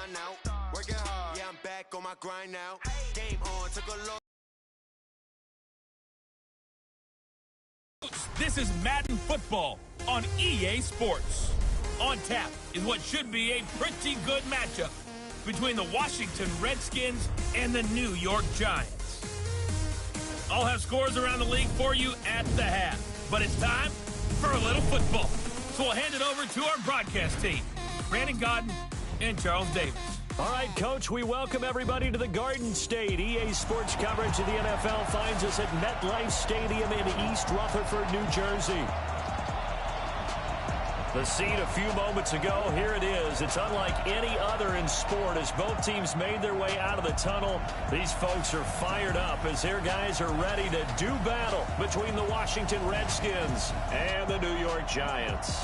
shine out. Working hard, yeah, I'm back on my grind now. Game on, took a look. This is Madden Football on EA Sports. On tap is what should be a pretty good matchup between the Washington Redskins and the New York Giants. I'll have scores around the league for you at the half, but it's time for a little football. So we'll hand it over to our broadcast team, Brandon Godden and Charles Davis. All right, Coach, we welcome everybody to the Garden State. EA Sports coverage of the NFL finds us at MetLife Stadium in East Rutherford, New Jersey. The scene a few moments ago, here it is. It's unlike any other in sport as both teams made their way out of the tunnel. These folks are fired up as their guys are ready to do battle between the Washington Redskins and the New York Giants.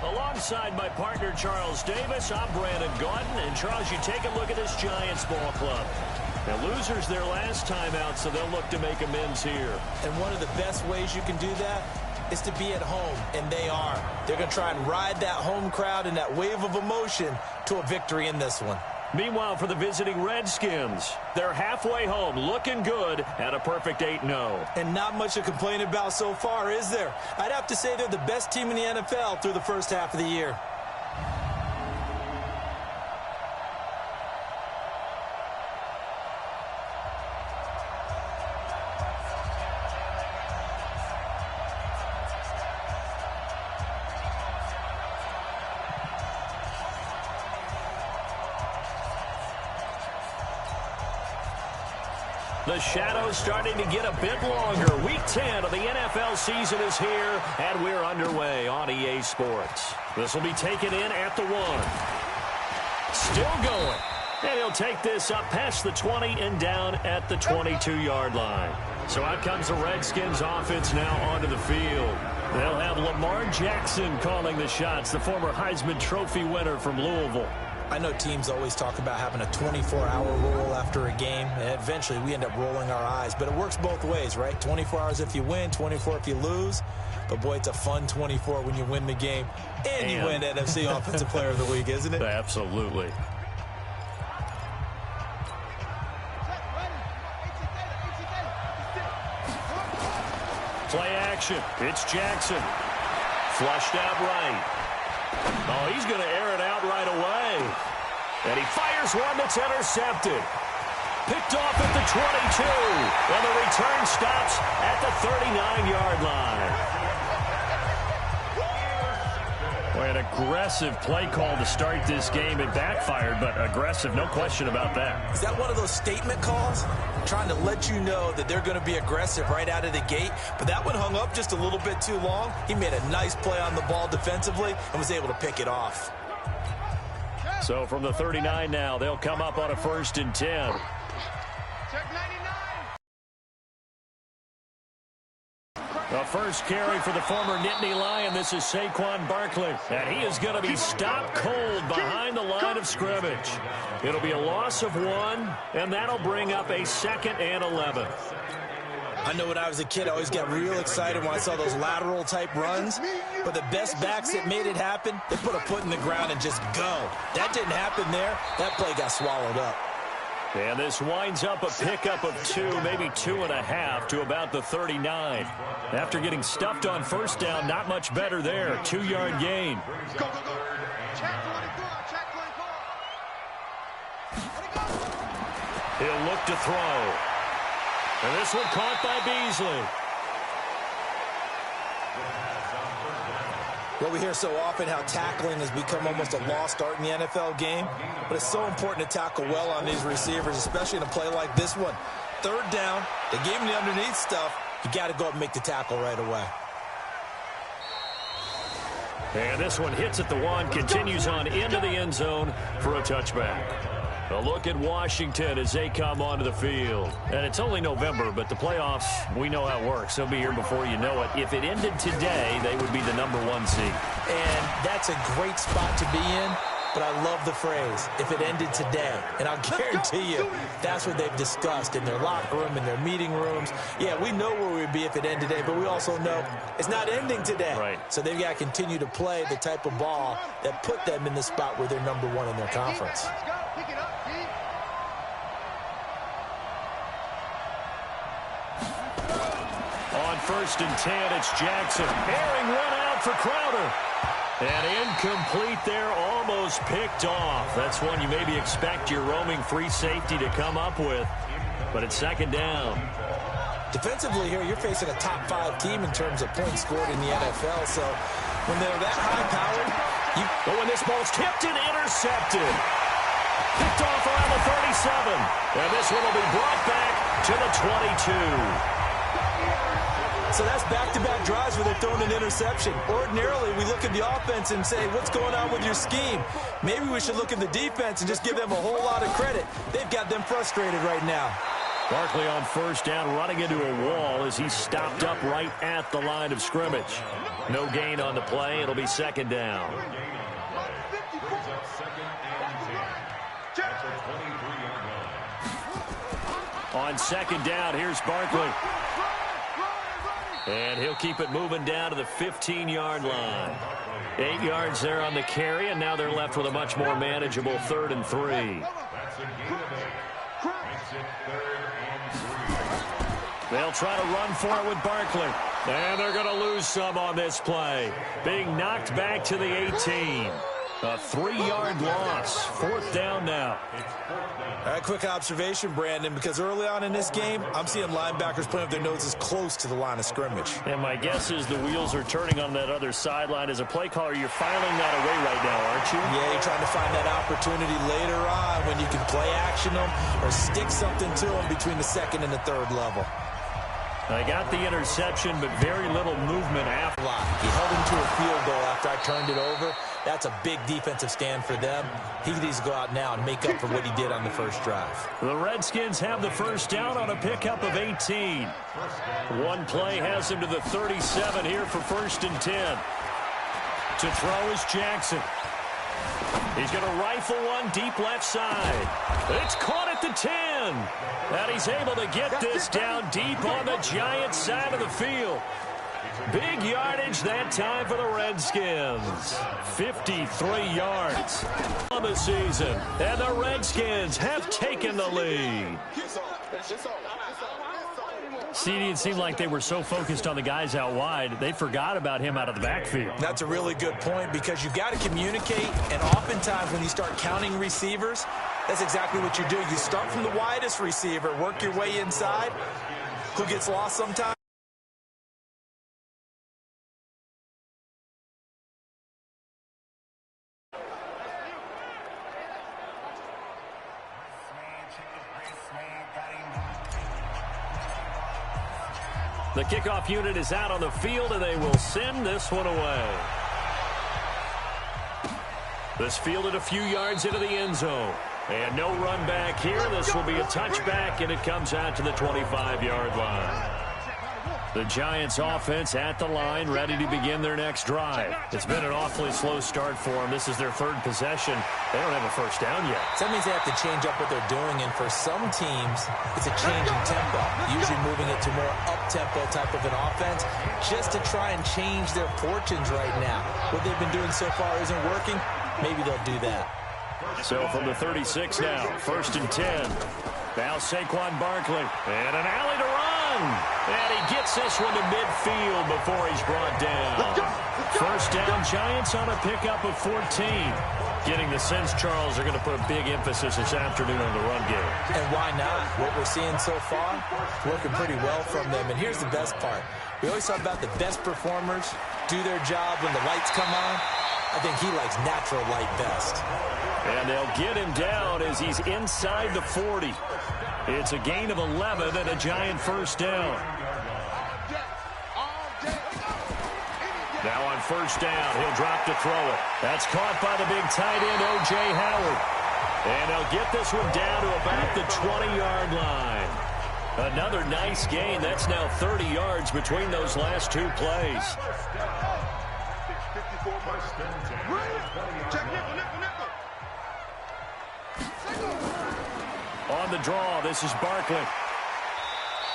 Alongside my partner, Charles Davis, I'm Brandon Godden. And, Charles, you take a look at this Giants ball club. Now, losers their last time out, so they'll look to make amends here. And one of the best ways you can do that is to be at home, and they are. They're going to try and ride that home crowd and that wave of emotion to a victory in this one. Meanwhile, for the visiting Redskins, they're halfway home, looking good at a perfect 8-0. And not much to complain about so far, is there? I'd have to say they're the best team in the NFL through the first half of the year. The shadow's starting to get a bit longer. Week 10 of the NFL season is here, and we're underway on EA Sports. This will be taken in at the 1. Still going. And he'll take this up past the 20 and down at the 22-yard line. So out comes the Redskins offense now onto the field. They'll have Lamar Jackson calling the shots, the former Heisman Trophy winner from Louisville. I know teams always talk about having a 24-hour rule after a game, and eventually we end up rolling our eyes. But it works both ways, right? 24 hours if you win, 24 if you lose. But, boy, it's a fun 24 when you win the game and you win NFC Offensive Player of the Week, isn't it? Absolutely. Play action. It's Jackson. Flushed out right. Oh, he's going to air it out right away. And he fires one that's intercepted. Picked off at the 22. And the return stops at the 39-yard line. Boy, an aggressive play call to start this game. It backfired, but aggressive, no question about that. Is that one of those statement calls? Trying to let you know that they're going to be aggressive right out of the gate. But that one hung up just a little bit too long. He made a nice play on the ball defensively and was able to pick it off. So from the 39 now, they'll come up on a 1st and 10. The first carry for the former Nittany Lion. This is Saquon Barkley. And he is going to be stopped cold behind the line of scrimmage. It'll be a loss of 1, and that'll bring up a 2nd and 11. I know when I was a kid, I always got real excited when I saw those lateral-type runs. But the best backs that made it happen, they put a foot in the ground and just go. That didn't happen there. That play got swallowed up. And this winds up a pickup of 2, maybe 2.5 to about the 39. After getting stuffed on first down, not much better there. 2-yard gain. Go, go, go. Check 24. Check 24. He'll look to throw. And this one caught by Beasley. Well, we hear so often how tackling has become almost a lost art in the NFL game, but it's so important to tackle well on these receivers, especially in a play like this one. 3rd down, they gave him the underneath stuff. You got to go up and make the tackle right away. And this one hits at the 1, continues on into the end zone for a touchback. A look at Washington as they come onto the field. And it's only November, but the playoffs, we know how it works. They'll be here before you know it. If it ended today, they would be the #1 seed. And that's a great spot to be in. but I love the phrase, if it ended today. And I'll guarantee you that's what they've discussed in their locker room, in their meeting rooms. Yeah, we know where we'd be if it ended today, but we also know it's not ending today. Right. So they've got to continue to play the type of ball that put them in the spot where they're #1 in their conference. Let's go. Pick it up, D. On 1st and 10, it's Jackson. Airing one out for Crowder. And incomplete there, almost picked off. That's one you maybe expect your roaming free safety to come up with. But it's 2nd down. Defensively here, you're facing a top 5 team in terms of points scored in the NFL. So when they're that high-powered, But when this ball's tipped and intercepted. Picked off around the 37. And this one will be brought back to the 22. So that's back-to-back drives where they're throwing an interception. Ordinarily, we look at the offense and say, what's going on with your scheme? Maybe we should look at the defense and just give them a whole lot of credit. They've got them frustrated right now. Barkley on 1st down, running into a wall as he's stopped up right at the line of scrimmage. No gain on the play. It'll be 2nd down. On 2nd down, here's Barkley. And he'll keep it moving down to the 15-yard line. 8 yards there on the carry, and now they're left with a much more manageable 3rd and 3. They'll try to run for it with Barkley. And they're going to lose some on this play. Being knocked back to the 18. A 3-yard loss. 4th down now. All right, quick observation, Brandon, because early on in this game, I'm seeing linebackers playing with their noses close to the line of scrimmage. And my guess is the wheels are turning on that other sideline. As a play caller, you're filing that away right now, aren't you? Yeah, you're trying to find that opportunity later on when you can play action them or stick something to them between the 2nd and the 3rd level. I got the interception, but very little movement after. He held him to a field goal after I turned it over. That's a big defensive stand for them. He needs to go out now and make up for what he did on the first drive. The Redskins have the 1st down on a pickup of 18. One play has him to the 37 here for 1st and 10. To throw is Jackson. He's going to rifle one deep left side. It's caught at the 10. And he's able to get this down deep on the Giants side of the field. Big yardage that time for the Redskins. 53 yards on the season. And the Redskins have taken the lead. CD, it seemed like they were so focused on the guys out wide, they forgot about him out of the backfield. That's a really good point because you've got to communicate, and oftentimes when you start counting receivers, that's exactly what you do. You start from the widest receiver, work your way inside. Who gets lost sometimes? The kickoff unit is out on the field, and they will send this one away. This fielded a few yards into the end zone. And no run back here. This will be a touchback, and it comes out to the 25-yard line. The Giants offense at the line, ready to begin their next drive. It's been an awfully slow start for them. This is their 3rd possession. They don't have a 1st down yet. So that means they have to change up what they're doing, and for some teams, it's a change in tempo, usually moving it to more up-tempo type of an offense, just to try and change their fortunes right now. What they've been doing so far isn't working. Maybe they'll do that. So from the 36 now, 1st and 10. Now Saquon Barkley, and an alley to run. And he gets this one to midfield before he's brought down. 1st down, Giants on a pickup of 14. Getting the sense, Charles, are going to put a big emphasis this afternoon on the run game. And why not? What we're seeing so far, working pretty well from them. And here's the best part. We always talk about the best performers do their job when the lights come on. I think he likes natural light best. And they'll get him down as he's inside the 40. It's a gain of 11 and a Giant 1st down. Now on 1st down, he'll drop to throw it. That's caught by the big tight end, O.J. Howard. And they'll get this one down to about the 20-yard line. Another nice gain. That's now 30 yards between those last 2 plays. Check nickel. On the draw, this is Barkley.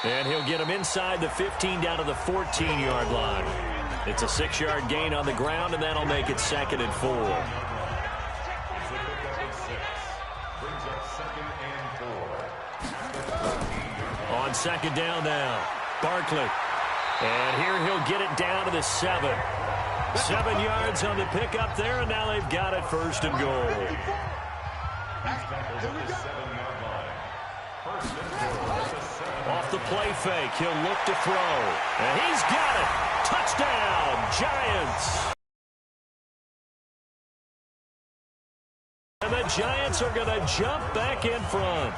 And he'll get him inside the 15 down to the 14-yard line. It's a 6-yard gain on the ground, and that'll make it 2nd and 4. On 2nd down now, Barkley. And here he'll get it down to the 7. 7 yards on the pickup there, and now they've got it 1st and goal. Off the play fake, he'll look to throw. And he's got it. Touchdown, Giants. And the Giants are going to jump back in front.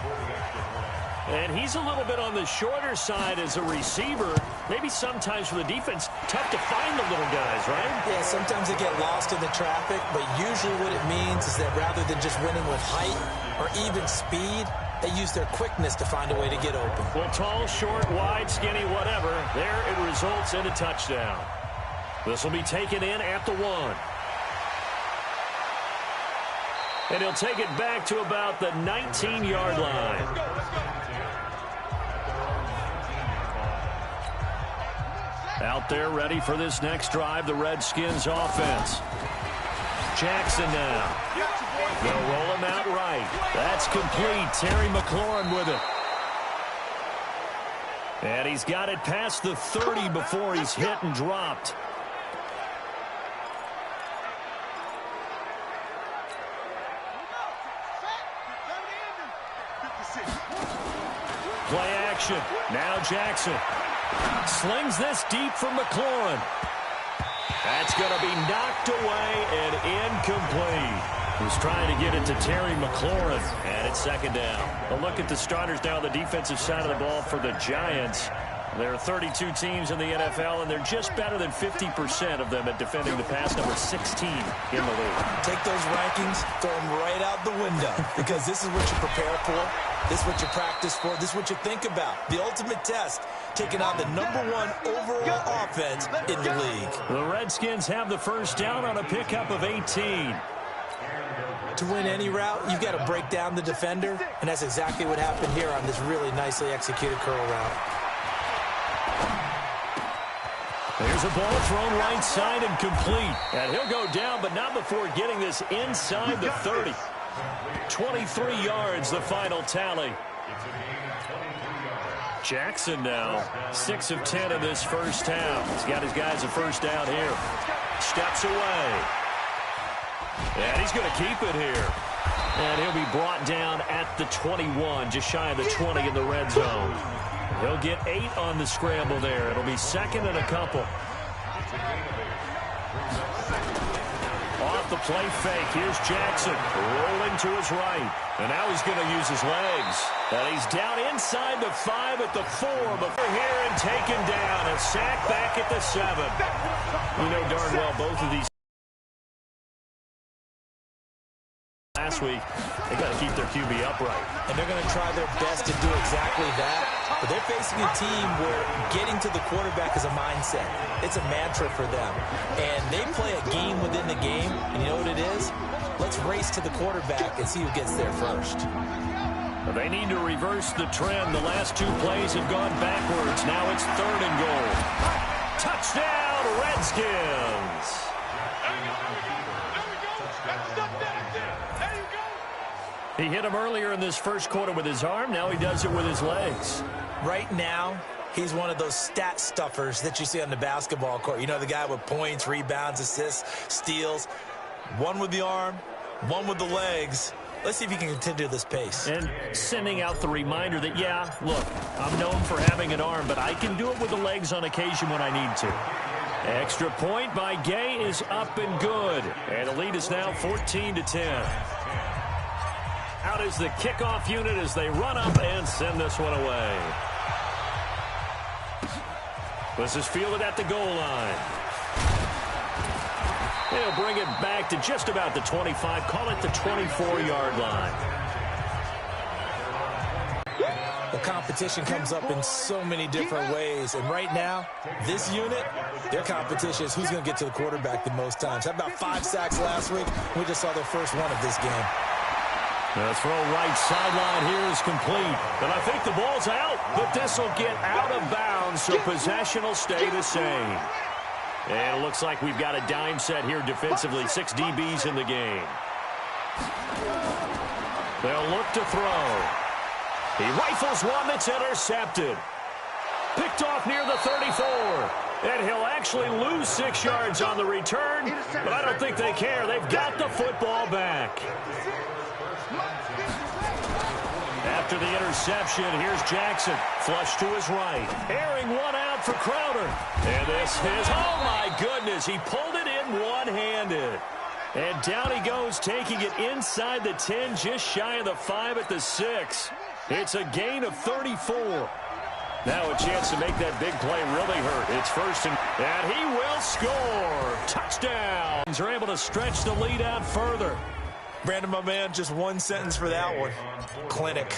And he's a little bit on the shorter side as a receiver. Maybe sometimes for the defense, tough to find the little guys, right? Yeah, sometimes they get lost in the traffic, but usually what it means is that rather than just winning with height or even speed, they use their quickness to find a way to get open. Well, tall, short, wide, skinny, whatever, there it results in a touchdown. This will be taken in at the 1. And he'll take it back to about the 19-yard line. Out there ready for this next drive, the Redskins offense. Jackson now. They'll roll him out right. That's complete. Terry McLaurin with it. And he's got it past the 30 before he's hit and dropped. Play action. Now Jackson. Slings this deep from McLaurin. That's going to be knocked away and incomplete. He's trying to get it to Terry McLaurin, and it's 2nd down. A look at the starters now on the defensive side of the ball for the Giants. There are 32 teams in the NFL, and they're just better than 50% of them at defending the pass, number 16 in the league. Take those rankings, throw them right out the window, because this is what you prepare for. This is what you practice for. This is what you think about. The ultimate test, taking on the #1 overall offense in the league. The Redskins have the 1st down on a pickup of 18. To win any route, you've got to break down the defender, and that's exactly what happened here on this really nicely executed curl route. There's a ball thrown right side and complete. And he'll go down, but not before getting this inside the 30. 23 yards, the final tally. Jackson now, 6 of 10 in this 1st half. He's got his guys a 1st down here. Steps away. And he's going to keep it here. And he'll be brought down at the 21, just shy of the 20 in the red zone. He'll get 8 on the scramble there. It'll be 2nd and a couple. Off the play fake. Here's Jackson rolling to his right. And now he's going to use his legs. And he's down inside the 5 at the 4 before here and taken down. A sack back at the 7. You know darn well both of these last week, they got to keep their QB upright. And they're going to try their best to do exactly that. But they're facing a team where getting to the quarterback is a mindset. It's a mantra for them. And they play a game within the game. And you know what it is? Let's race to the quarterback and see who gets there first. They need to reverse the trend. The last 2 plays have gone backwards. Now it's 3rd and goal. Touchdown, Redskins! He hit him earlier in this 1st quarter with his arm. Now he does it with his legs. Right now, he's one of those stat stuffers that you see on the basketball court. You know, the guy with points, rebounds, assists, steals. One with the arm, one with the legs. Let's see if he can continue this pace. And sending out the reminder that, yeah, look, I'm known for having an arm, but I can do it with the legs on occasion when I need to. Extra point by Gay is up and good. And the lead is now 14-10. Out is the kickoff unit as they run up and send this one away. This is fielded at the goal line. They'll bring it back to just about the 25. Call it the 24-yard line. The competition comes up in so many different ways. And right now, this unit, their competition is who's going to get to the quarterback the most times. How about 5 sacks last week? We just saw their first one of this game. The throw right sideline here is complete. And I think the ball's out, but this will get out of bounds, so possession will stay the same. And it looks like we've got a dime set here defensively. 6 DBs in the game. They'll look to throw. He rifles one that's intercepted. Picked off near the 34. And he'll actually lose 6 yards on the return, but I don't think they care. They've got the football back. After the interception, here's Jackson. Flush to his right. Airing one out for Crowder. And this is, oh my goodness, he pulled it in one-handed. And down he goes, taking it inside the 10, just shy of the 5 at the 6. It's a gain of 34. Now a chance to make that big play really hurt. It's first and he will score. Touchdown. They're able to stretch the lead out further. Brandon, my man, just one sentence for that one. Clinic.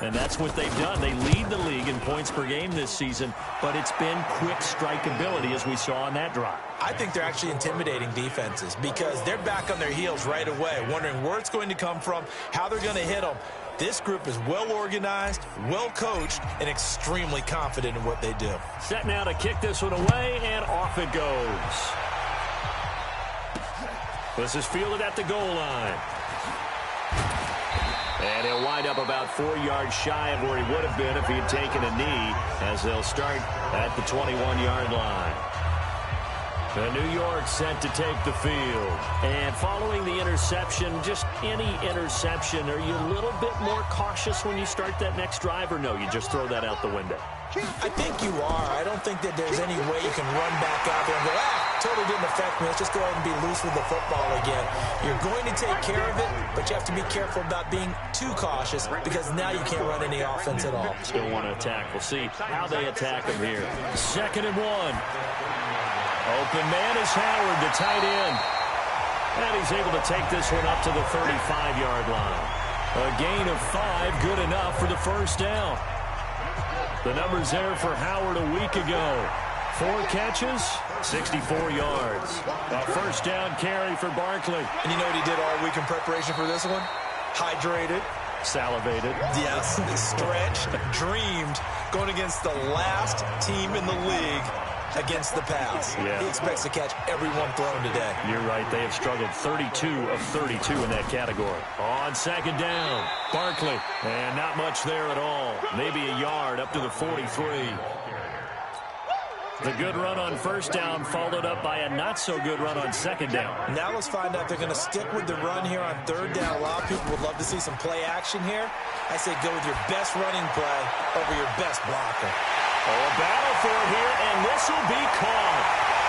And that's what they've done. They lead the league in points per game this season, but it's been quick strike ability as we saw on that drive. I think they're actually intimidating defenses because they're back on their heels right away, wondering where it's going to come from, how they're going to hit them. This group is well organized, well coached, and extremely confident in what they do. Set now to kick this one away, and off it goes. This is fielded at the goal line. And he'll wind up about 4 yards shy of where he would have been if he had taken a knee, as they'll start at the 21-yard line. The New York set to take the field. And following the interception, just any interception, are you a little bit more cautious when you start that next drive, or no, you just throw that out the window? I think you are. I don't think that there's any way you can run back out there and go, totally didn't affect me. Let's just go ahead and be loose with the football again. You're going to take care of it, but you have to be careful about being too cautious because now you can't run any offense at all. Still want to attack. We'll see how they attack him here. 2nd and 1. Open man is Howard, the tight end. And he's able to take this one up to the 35-yard line. A gain of 5, good enough for the first down. The numbers there for Howard a week ago. 4 catches, 64 yards. A first down carry for Barkley. And you know what he did all week in preparation for this one? Hydrated. Salivated. Yes, stretched, dreamed, going against the last team in the league against the pass. Yeah. He expects to catch every one thrown today. You're right. They have struggled 32 of 32 in that category. On 2nd down, Barkley. And not much there at all. Maybe a yard up to the 43. The good run on first down followed up by a not-so-good run on 2nd down. Now let's find out if they're going to stick with the run here on 3rd down. A lot of people would love to see some play action here. I say go with your best running play over your best blocker. Oh, a battle for it here, and this will be caught.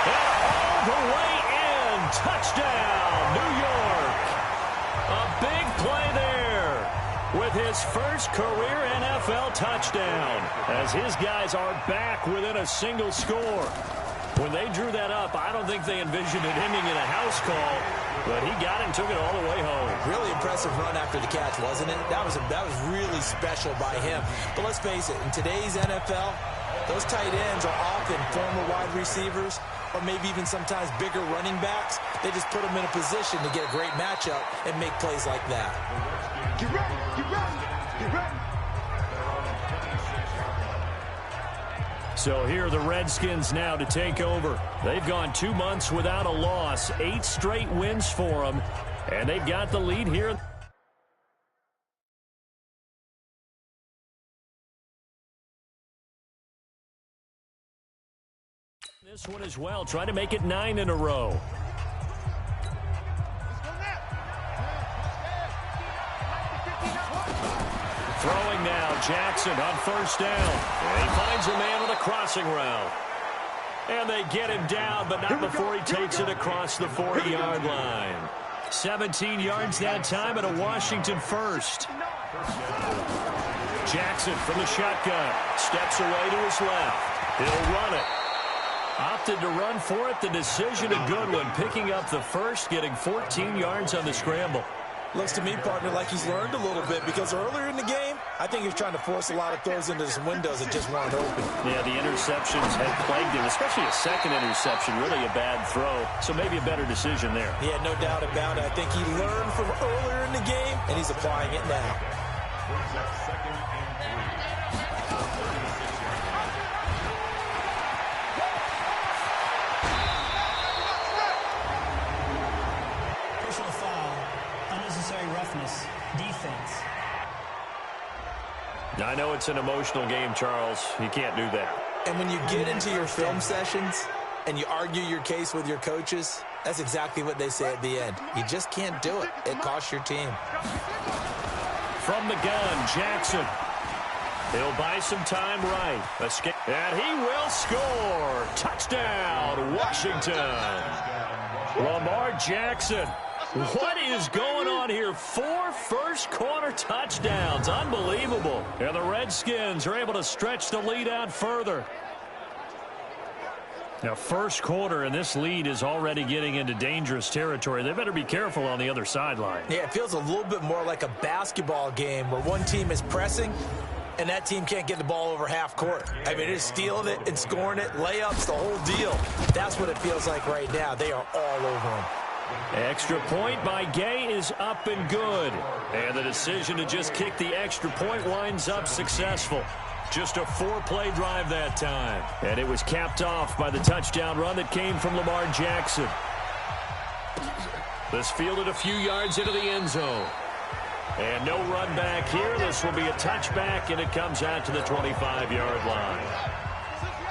And all the way in. Touchdown, New York. A big play there with his first career NFL touchdown as his guys are back within a single score. When they drew that up, I don't think they envisioned it ending in a house call, but he got it and took it all the way home. Really impressive run after the catch, wasn't it? That was really special by him. But let's face it, in today's NFL, those tight ends are often former wide receivers or maybe even sometimes bigger running backs. They just put them in a position to get a great matchup and make plays like that. Get ready, get ready, get ready. So here are the Redskins now to take over. They've gone 2 months without a loss, 8 straight wins for them, and they've got the lead here. This one as well, trying to make it 9 in a row. Throwing now, Jackson on first down. And he finds a man on the crossing route. And they get him down, but not before he takes it across the 40-yard line. 17 yards that time, and a Washington first. Jackson from the shotgun. Steps away to his left. He'll run it. Opted to run for it. The decision a good one. Picking up the first, getting 14 yards on the scramble. Looks to me, partner, like he's learned a little bit, because earlier in the game, I think he was trying to force a lot of throws into some windows that just weren't open. Yeah, the interceptions had plagued him, especially a second interception, really a bad throw. So maybe a better decision there. Yeah, no doubt about it. I think he learned from earlier in the game, and he's applying it now. Personal foul, unnecessary roughness, defense. I know it's an emotional game, Charles. You can't do that. And when you get into your film sessions and you argue your case with your coaches, that's exactly what they say at the end. You just can't do it. It costs your team. From the gun, Jackson. He'll buy some time right. Escape. And he will score. Touchdown, Washington. Lamar Jackson. What is going on here? 4 first-quarter touchdowns. Unbelievable. And the Redskins are able to stretch the lead out further. Now, first quarter, and this lead is already getting into dangerous territory. They better be careful on the other sideline. Yeah, it feels a little bit more like a basketball game where one team is pressing and that team can't get the ball over half court. I mean, it's stealing it and scoring it, layups, the whole deal. That's what it feels like right now. They are all over them. Extra point by Gay is up and good. And the decision to just kick the extra point winds up successful. Just a 4-play drive that time. And it was capped off by the touchdown run that came from Lamar Jackson. This fielded a few yards into the end zone. And no run back here. This will be a touchback, and it comes out to the 25-yard line.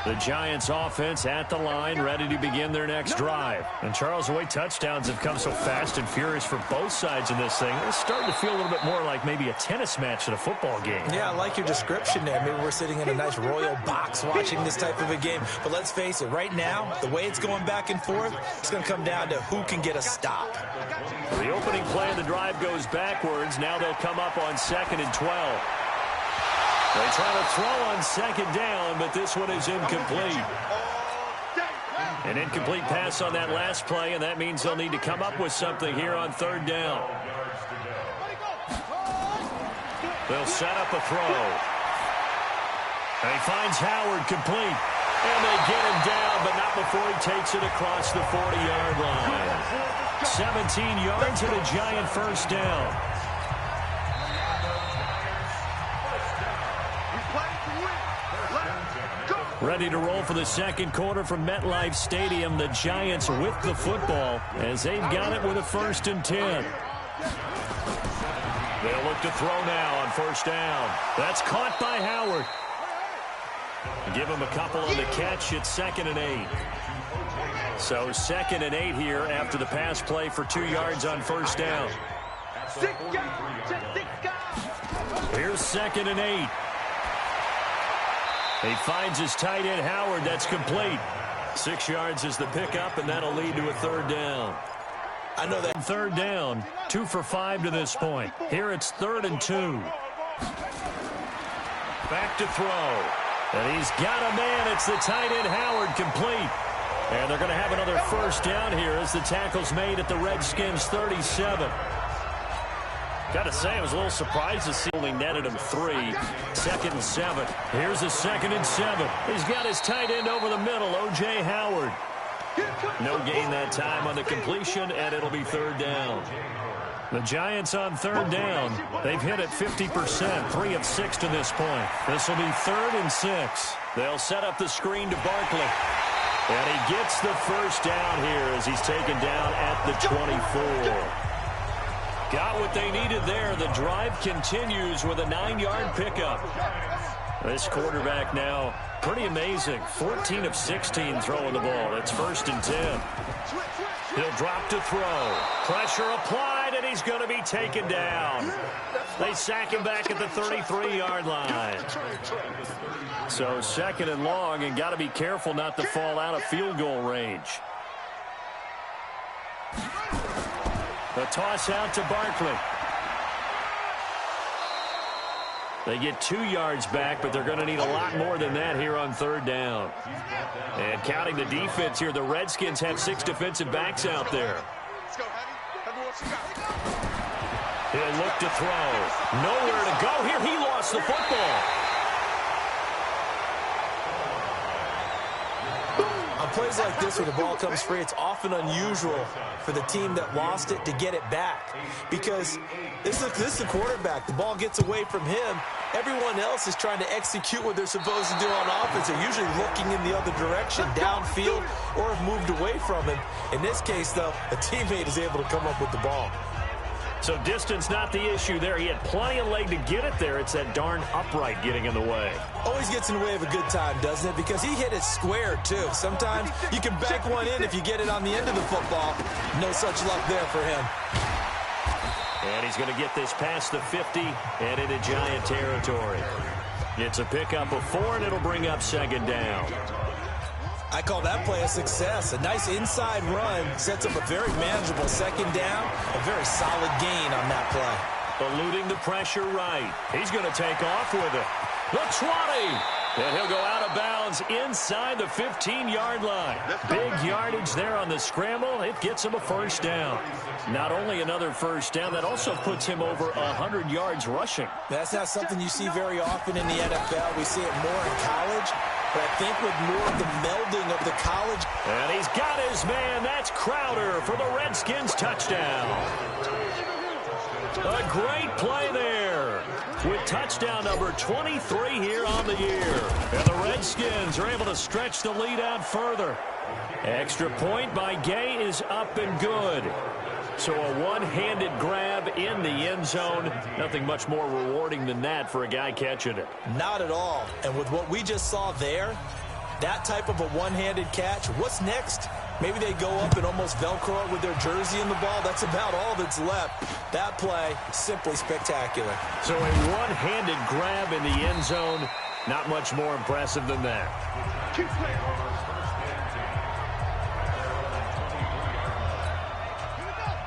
The Giants offense at the line, ready to begin their next drive. And Charles, the way touchdowns have come so fast and furious for both sides in this thing, it's starting to feel a little bit more like maybe a tennis match at a football game. Yeah, I like your description there. Maybe we're sitting in a nice royal box watching this type of a game. But let's face it, right now, the way it's going back and forth, it's going to come down to who can get a stop. The opening play of the drive goes backwards. Now they'll come up on 2nd and 12. They try to throw on 2nd down, but this one is incomplete. An incomplete pass on that last play, and that means they'll need to come up with something here on 3rd down. They'll set up a throw. And he finds Howard complete. And they get him down, but not before he takes it across the 40-yard line. 17 yards and a Giant first down. Ready to roll for the second quarter from MetLife Stadium. The Giants with the football as they've got it with a 1st and 10. They'll look to throw now on 1st down. That's caught by Howard. Give him a couple on the catch. It's 2nd and 8. So 2nd and 8 here after the pass play for 2 yards on 1st down. Here's 2nd and 8. He finds his tight end, Howard. That's complete. 6 yards is the pickup, and that'll lead to a 3rd down. I know that. 3rd down, 2 for 5 to this point. Here it's 3rd and 2. Back to throw. And he's got a man. It's the tight end, Howard, complete. And they're going to have another 1st down here as the tackle's made at the Redskins 37. Got to say, I was a little surprised to see only netted him 3. 2nd and 7. Here's a 2nd and 7. He's got his tight end over the middle, O.J. Howard. No gain that time on the completion, and it'll be 3rd down. The Giants on 3rd down. They've hit it 50%, 3 of 6 to this point. This will be 3rd and 6. They'll set up the screen to Barkley. And he gets the 1st down here as he's taken down at the 24. Got what they needed there. The drive continues with a 9-yard pickup. This quarterback now, pretty amazing. 14 of 16 throwing the ball. It's 1st and 10. He'll drop to throw. Pressure applied, and he's going to be taken down. They sack him back at the 33-yard line. So 2nd and long, and got to be careful not to fall out of field goal range. The toss out to Barkley. They get 2 yards back, but they're going to need a lot more than that here on 3rd down. And counting the defense here, the Redskins have 6 defensive backs out there. He'll look to throw. Nowhere to go here. He lost the football. On plays like this where the ball comes free, it's often unusual for the team that lost it to get it back. Because this is the quarterback. The ball gets away from him. Everyone else is trying to execute what they're supposed to do on offense. They're usually looking in the other direction, downfield, or have moved away from him. In this case, though, a teammate is able to come up with the ball. So distance not the issue there. He had plenty of leg to get it there. It's that darn upright getting in the way. Always gets in the way of a good time, doesn't it? Because he hit it square, too. Sometimes you can bank one in if you get it on the end of the football. No such luck there for him. And he's going to get this past the 50 and into Giant territory. It's a pickup of 4, and it'll bring up second down. I call that play a success. A nice inside run sets up a very manageable second down. A very solid gain on that play. Eluding the pressure right. He's going to take off with it. The 20. And he'll go out of bounds inside the 15-yard line. Big yardage there on the scramble. It gets him a first down. Not only another first down, that also puts him over 100 yards rushing. That's not something you see very often in the NFL. We see it more in college. But I think with more of the melding of the college. And he's got his man. That's Crowder for the Redskins touchdown. A great play there with touchdown number 23 here on the year. And the Redskins are able to stretch the lead out further. Extra point by Gay is up and good. So a one-handed grab in the end zone. Nothing much more rewarding than that for a guy catching it. Not at all. And with what we just saw there, that type of a one-handed catch, what's next? Maybe they go up and almost Velcro it with their jersey in the ball. That's about all that's left. That play, simply spectacular. So a one-handed grab in the end zone, not much more impressive than that. Keep playing.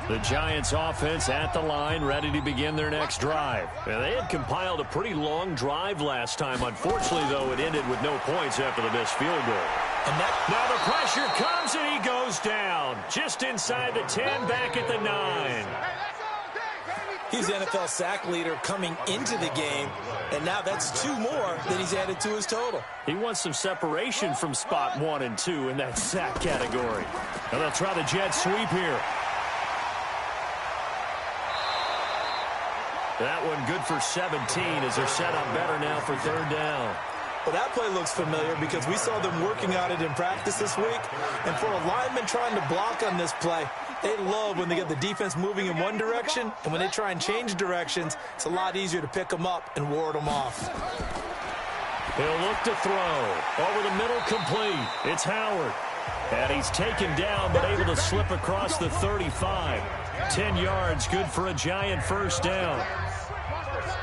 The Giants offense at the line, ready to begin their next drive. And they had compiled a pretty long drive last time. Unfortunately, though, it ended with no points after the missed field goal. Now the pressure comes, and he goes down. Just inside the 10, back at the 9. He's the NFL sack leader coming into the game, and now that's 2 more that he's added to his total. He wants some separation from spot 1 and 2 in that sack category. And they'll try the jet sweep here. That one good for 17 as they're set up better now for third down. Well, that play looks familiar because we saw them working on it in practice this week. And for a lineman trying to block on this play, they love when they get the defense moving in one direction. And when they try and change directions, it's a lot easier to pick them up and ward them off. He'll look to throw. Over the middle, complete. It's Howard. And he's taken down but able to slip across the 35. 10 yards, good for a Giant first down.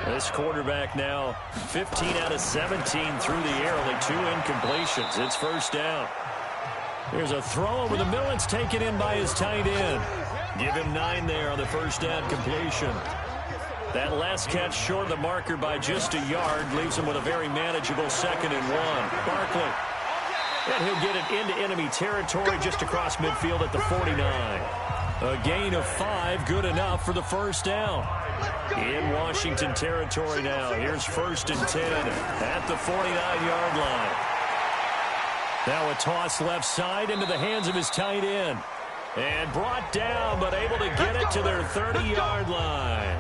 This quarterback now 15 out of 17 through the air, only 2 incompletions. It's first down. Here's a throw over the middle. It's taken in by his tight end. Give him 9 there on the first down completion. That last catch short of the marker by just a yard leaves him with a very manageable 2nd and 1. Barkley. And he'll get it into enemy territory just across midfield at the 49. A gain of 5, good enough for the first down. In Washington territory now. Here's 1st and 10 at the 49-yard line. Now a toss left side into the hands of his tight end. And brought down, but able to get it to their 30-yard line.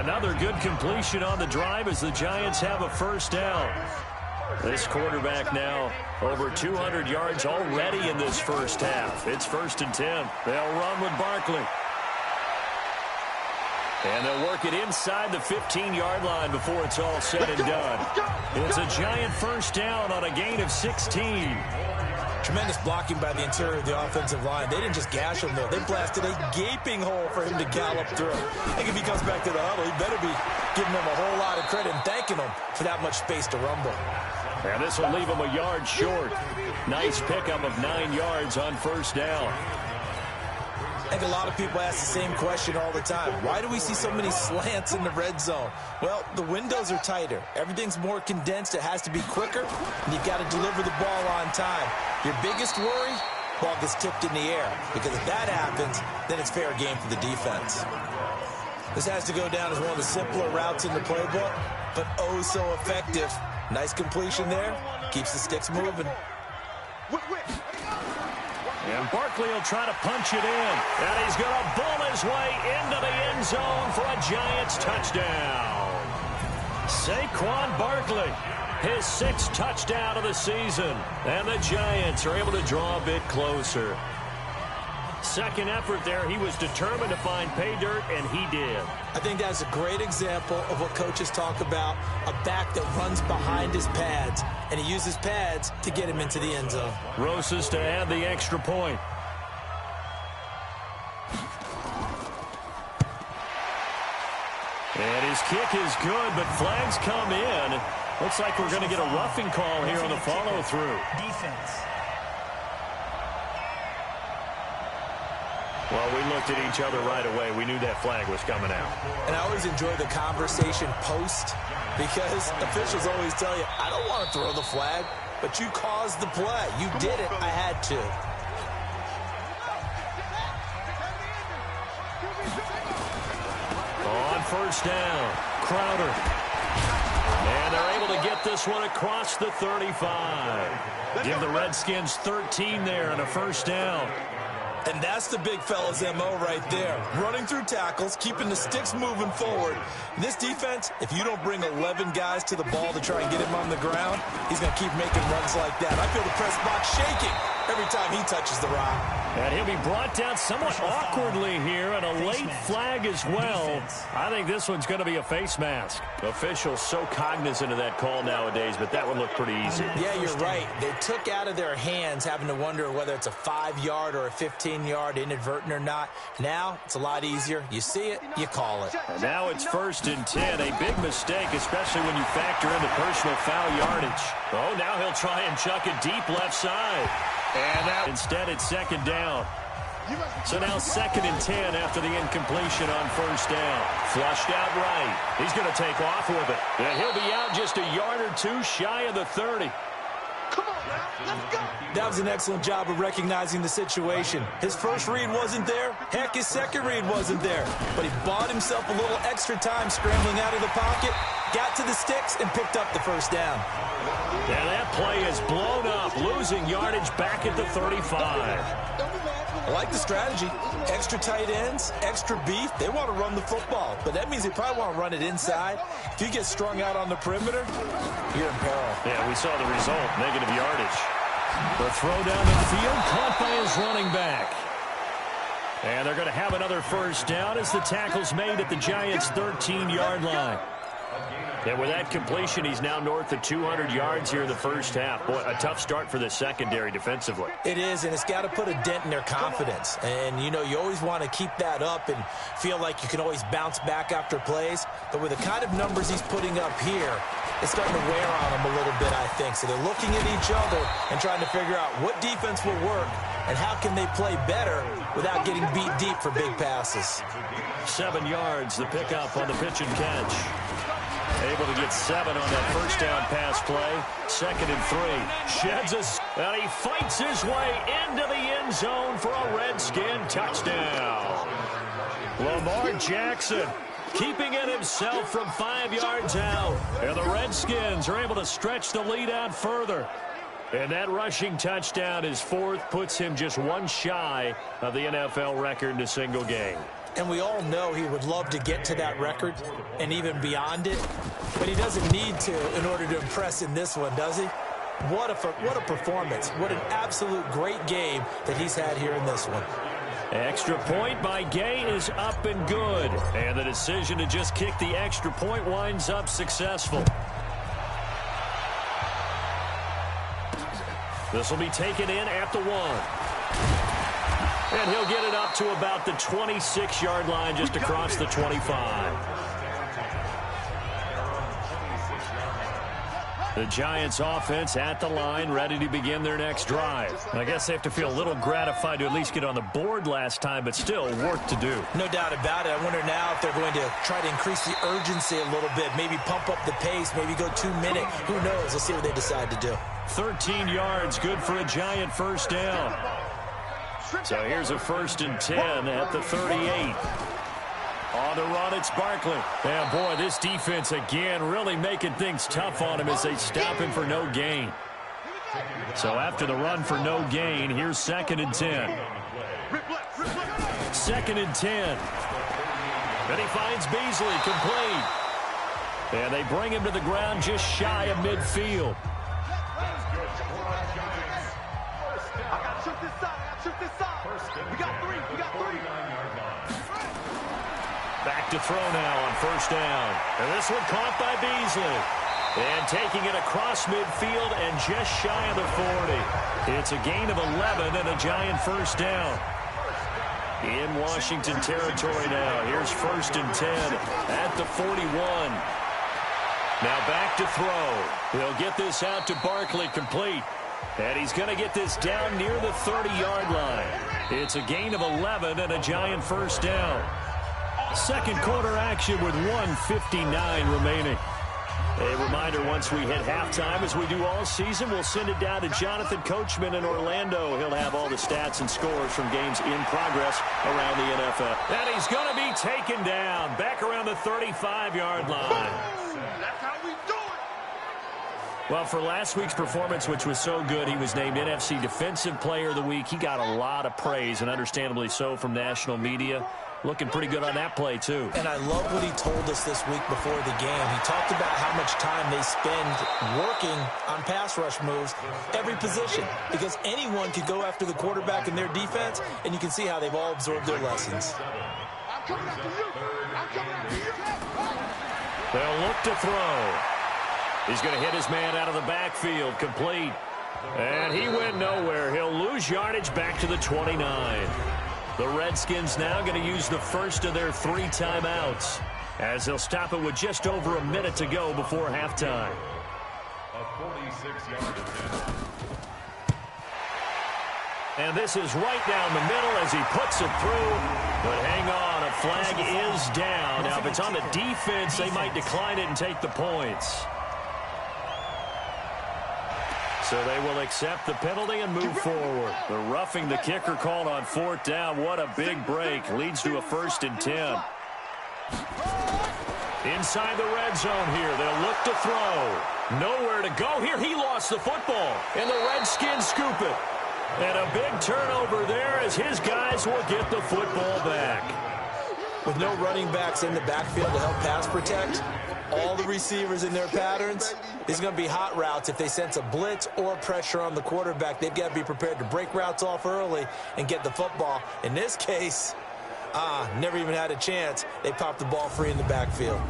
Another good completion on the drive as the Giants have a first down. This quarterback now over 200 yards already in this first half. It's 1st and 10. They'll run with Barkley. And they'll work it inside the 15-yard line before it's all said and done. It's a Giant first down on a gain of 16. Tremendous blocking by the interior of the offensive line. They didn't just gash him, though. They blasted a gaping hole for him to gallop through. I think if he comes back to the huddle, he better be giving them a whole lot of credit and thanking them for that much space to rumble. And this will leave him a yard short. Nice pickup of 9 yards on first down. I think a lot of people ask the same question all the time. Why do we see so many slants in the red zone? Well, the windows are tighter. Everything's more condensed. It has to be quicker, and you've got to deliver the ball on time. Your biggest worry, ball gets tipped in the air, because if that happens, then it's fair game for the defense. This has to go down as one of the simpler routes in the playbook, but oh so effective. Nice completion there. Keeps the sticks moving. And Barkley will try to punch it in. And he's going to bull his way into the end zone for a Giants touchdown. Saquon Barkley, his 6th touchdown of the season. And the Giants are able to draw a bit closer. Second effort there, he was determined to find pay dirt, and he did. I think that's a great example of what coaches talk about, a back that runs behind his pads, and he uses pads to get him into the end zone. Rosas to add the extra point. And his kick is good, but flags come in. Looks like we're going to get a roughing call here on the follow-through. Defense. Well, we looked at each other right away. We knew that flag was coming out. And I always enjoy the conversation post because officials always tell you, I don't want to throw the flag, but you caused the play. You did it. I had to. On first down, Crowder. And they're able to get this one across the 35. Give the Redskins 13 there and a first down. And that's the big fella's MO right there. Running through tackles, keeping the sticks moving forward. In this defense, if you don't bring 11 guys to the ball to try and get him on the ground, he's going to keep making runs like that. I feel the press box shaking every time he touches the rock. And he'll be brought down somewhat awkwardly here, and a late flag as well. I think this one's going to be a face mask. Officials so cognizant of that call nowadays, but that one looked pretty easy. Yeah, you're right. They took out of their hands having to wonder whether it's a 5-yard or a 15-yard inadvertent or not. Now it's a lot easier. You see it, you call it. And now it's 1st and 10. A big mistake, especially when you factor in the personal foul yardage. Oh, now he'll try and chuck it deep left side. And instead it's 2nd down. So now 2nd and 10 after the incompletion on first down. Flushed out right. He's going to take off with it. And he'll be out just a yard or two shy of the 30. Come on now, let's go. That was an excellent job of recognizing the situation. His first read wasn't there. Heck, his second read wasn't there. But he bought himself a little extra time scrambling out of the pocket, got to the sticks, and picked up the first down. And that play is blown up, losing yardage back at the 35. I like the strategy. Extra tight ends, extra beef. They want to run the football, but that means they probably want to run it inside. If you get strung out on the perimeter, you're in peril. Yeah, we saw the result, negative yardage. The throw down the field, caught by his running back. And they're going to have another first down as the tackle's made at the Giants' 13-yard line. And with that completion, he's now north of 200 yards here in the first half. Boy, a tough start for the secondary defensively. It is, and it's got to put a dent in their confidence. And, you know, you always want to keep that up and feel like you can always bounce back after plays. But with the kind of numbers he's putting up here, it's starting to wear on them a little bit, I think. So they're looking at each other and trying to figure out what defense will work and how can they play better without getting beat deep for big passes. 7 yards, the pickup on the pitch and catch. Able to get 7 on that first down pass play. 2nd and 3. Sheds us, and he fights his way into the end zone for a Redskin touchdown. Lamar Jackson keeping it himself from 5 yards out. And the Redskins are able to stretch the lead out further. And that rushing touchdown, his 4th, puts him just one shy of the NFL record in a single game. And we all know he would love to get to that record and even beyond it. But he doesn't need to in order to impress in this one, does he? What a performance. What an absolute great game that he's had here in this one. Extra point by Gay is up and good. And the decision to just kick the extra point winds up successful. This will be taken in at the 1. And he'll get it up to about the 26-yard line, just across the 25. The Giants offense at the line, ready to begin their next drive. I guess they have to feel a little gratified to at least get on the board last time, but still work to do. No doubt about it. I wonder now if they're going to try to increase the urgency a little bit, maybe pump up the pace, maybe go 2-minute. Who knows? We'll see what they decide to do. 13 yards, good for a Giant first down. So here's a 1st and 10 at the 38. On the run, it's Barkley. And, boy, this defense, again, really making things tough on him as they stop him for no gain. So after the run for no gain, here's 2nd and 10. 2nd and 10. And he finds Beasley, complete. And they bring him to the ground just shy of midfield. I got to shoot this side. We got three. Back to throw now on 1st down. And this one caught by Beasley. And taking it across midfield and just shy of the 40. It's a gain of 11 and a Giant 1st down. In Washington territory now. Here's 1st and 10 at the 41. Now back to throw. He'll get this out to Barkley, complete. And he's going to get this down near the 30-yard line. It's a gain of 11 and a Giant 1st down. Second quarter action with 1:59 remaining. A reminder, once we hit halftime, as we do all season, we'll send it down to Jonathan Coachman in Orlando. He'll have all the stats and scores from games in progress around the NFL. And he's going to be taken down back around the 35-yard line. That's how we do it. Well, for last week's performance, which was so good, he was named NFC Defensive Player of the Week. He got a lot of praise, and understandably so, from national media. Looking pretty good on that play, too. And I love what he told us this week before the game. He talked about how much time they spend working on pass rush moves, every position, because anyone could go after the quarterback in their defense, and you can see how they've all absorbed their lessons. I'm coming after you. They'll look to throw. He's going to hit his man out of the backfield, complete. And he went nowhere. He'll lose yardage back to the 29. The Redskins now going to use the first of their 3 timeouts, as they'll stop it with just over a minute to go before halftime. A 46-yard attempt. And this is right down the middle as he puts it through. But hang on, a flag is down. Now, if it's on the defense, they might decline it and take the points. So they will accept the penalty and move forward. The roughing the kicker called on 4th down. What a big break. Leads to a 1st and 10. Inside the red zone here. They'll look to throw. Nowhere to go here. He lost the football. And the Redskins scoop it. And a big turnover there as his guys will get the football back. With no running backs in the backfield to help pass protect, all the receivers in their patterns, these are going to be hot routes. If they sense a blitz or pressure on the quarterback, they've got to be prepared to break routes off early and get the football. In this case, never even had a chance. They popped the ball free in the backfield.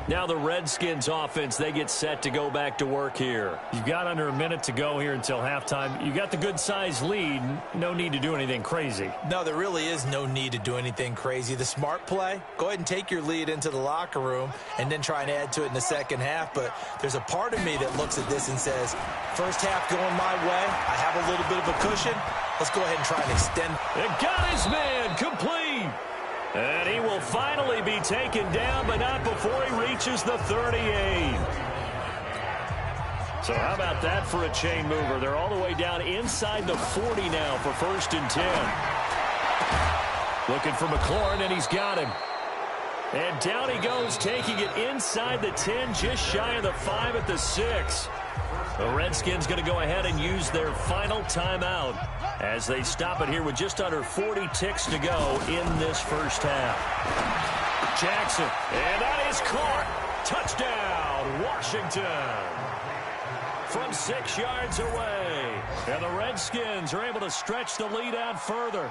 Now the Redskins offense, they get set to go back to work here. You've got under a minute to go here until halftime. You got the good-sized lead. No need to do anything crazy. No, there really is no need to do anything crazy. The smart play, go ahead and take your lead into the locker room and then try and add to it in the second half. But there's a part of me that looks at this and says, first half going my way, I have a little bit of a cushion. Let's go ahead and try and extend. It got his man complete. And he will finally be taken down, but not before he reaches the 38. So how about that for a chain mover? They're all the way down inside the 40 now for 1st and 10. Looking for McLaurin, and he's got him. And down he goes, taking it inside the 10, just shy of the 5 at the 6. The Redskins going to go ahead and use their final timeout as they stop it here with just under 40 ticks to go in this first half. Jackson, and that is caught. Touchdown, Washington. From 6 yards away. And the Redskins are able to stretch the lead out further.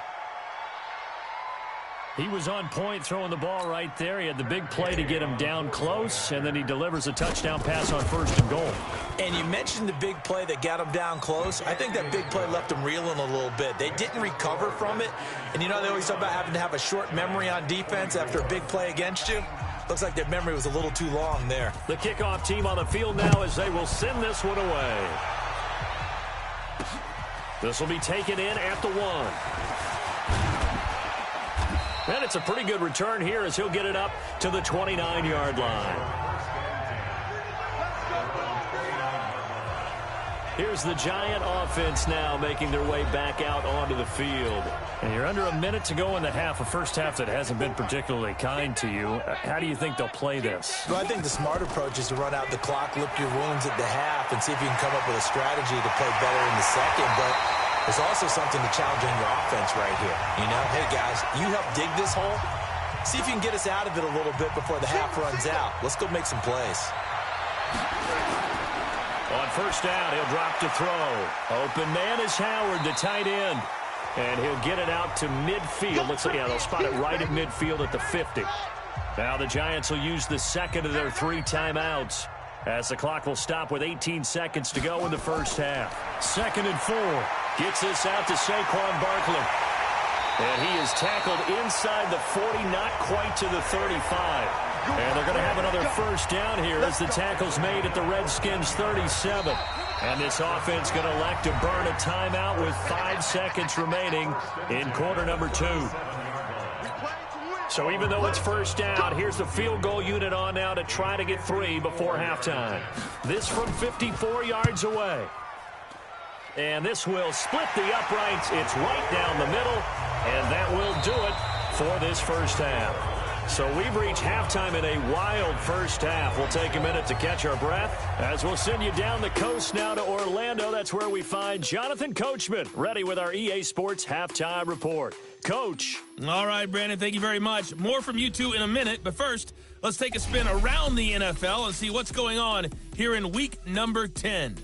He was on point throwing the ball right there. He had the big play to get him down close, and then he delivers a touchdown pass on 1st and goal. And you mentioned the big play that got him down close. I think that big play left him reeling a little bit. They didn't recover from it. And, you know, they always talk about having to have a short memory on defense after a big play against you. Looks like their memory was a little too long there. The kickoff team on the field now as they will send this one away. This will be taken in at the 1. And it's a pretty good return here as he'll get it up to the 29-yard line. Here's the Giant offense now making their way back out onto the field. And you're under a minute to go in the half, a first half that hasn't been particularly kind to you. How do you think they'll play this? Well, I think the smart approach is to run out the clock, lick your wounds at the half, and see if you can come up with a strategy to play better in the second. But there's also something to challenge on your offense right here. You know, hey, guys, you help dig this hole. See if you can get us out of it a little bit before the half runs out. Let's go make some plays. On first down, he'll drop to throw. Open man is Howard, the tight end. And he'll get it out to midfield. Looks like, yeah, they'll spot it right at midfield at the 50. Now the Giants will use the second of their 3 timeouts as the clock will stop with 18 seconds to go in the first half. 2nd and 4. Gets this out to Saquon Barkley. And he is tackled inside the 40, not quite to the 35. And they're going to have another first down here as the tackle's made at the Redskins 37. And this offense going to elect to burn a timeout with 5 seconds remaining in quarter number 2. So even though it's first down, here's the field goal unit on now to try to get 3 before halftime. This from 54 yards away. And this will split the uprights. It's right down the middle. And that will do it for this first half. So we've reached halftime in a wild first half. We'll take a minute to catch our breath as we'll send you down the coast now to Orlando. That's where we find Jonathan Coachman, ready with our EA Sports Halftime Report. Coach. All right, Brandon, thank you very much. More from you two in a minute, but first, let's take a spin around the NFL and see what's going on here in week number 10.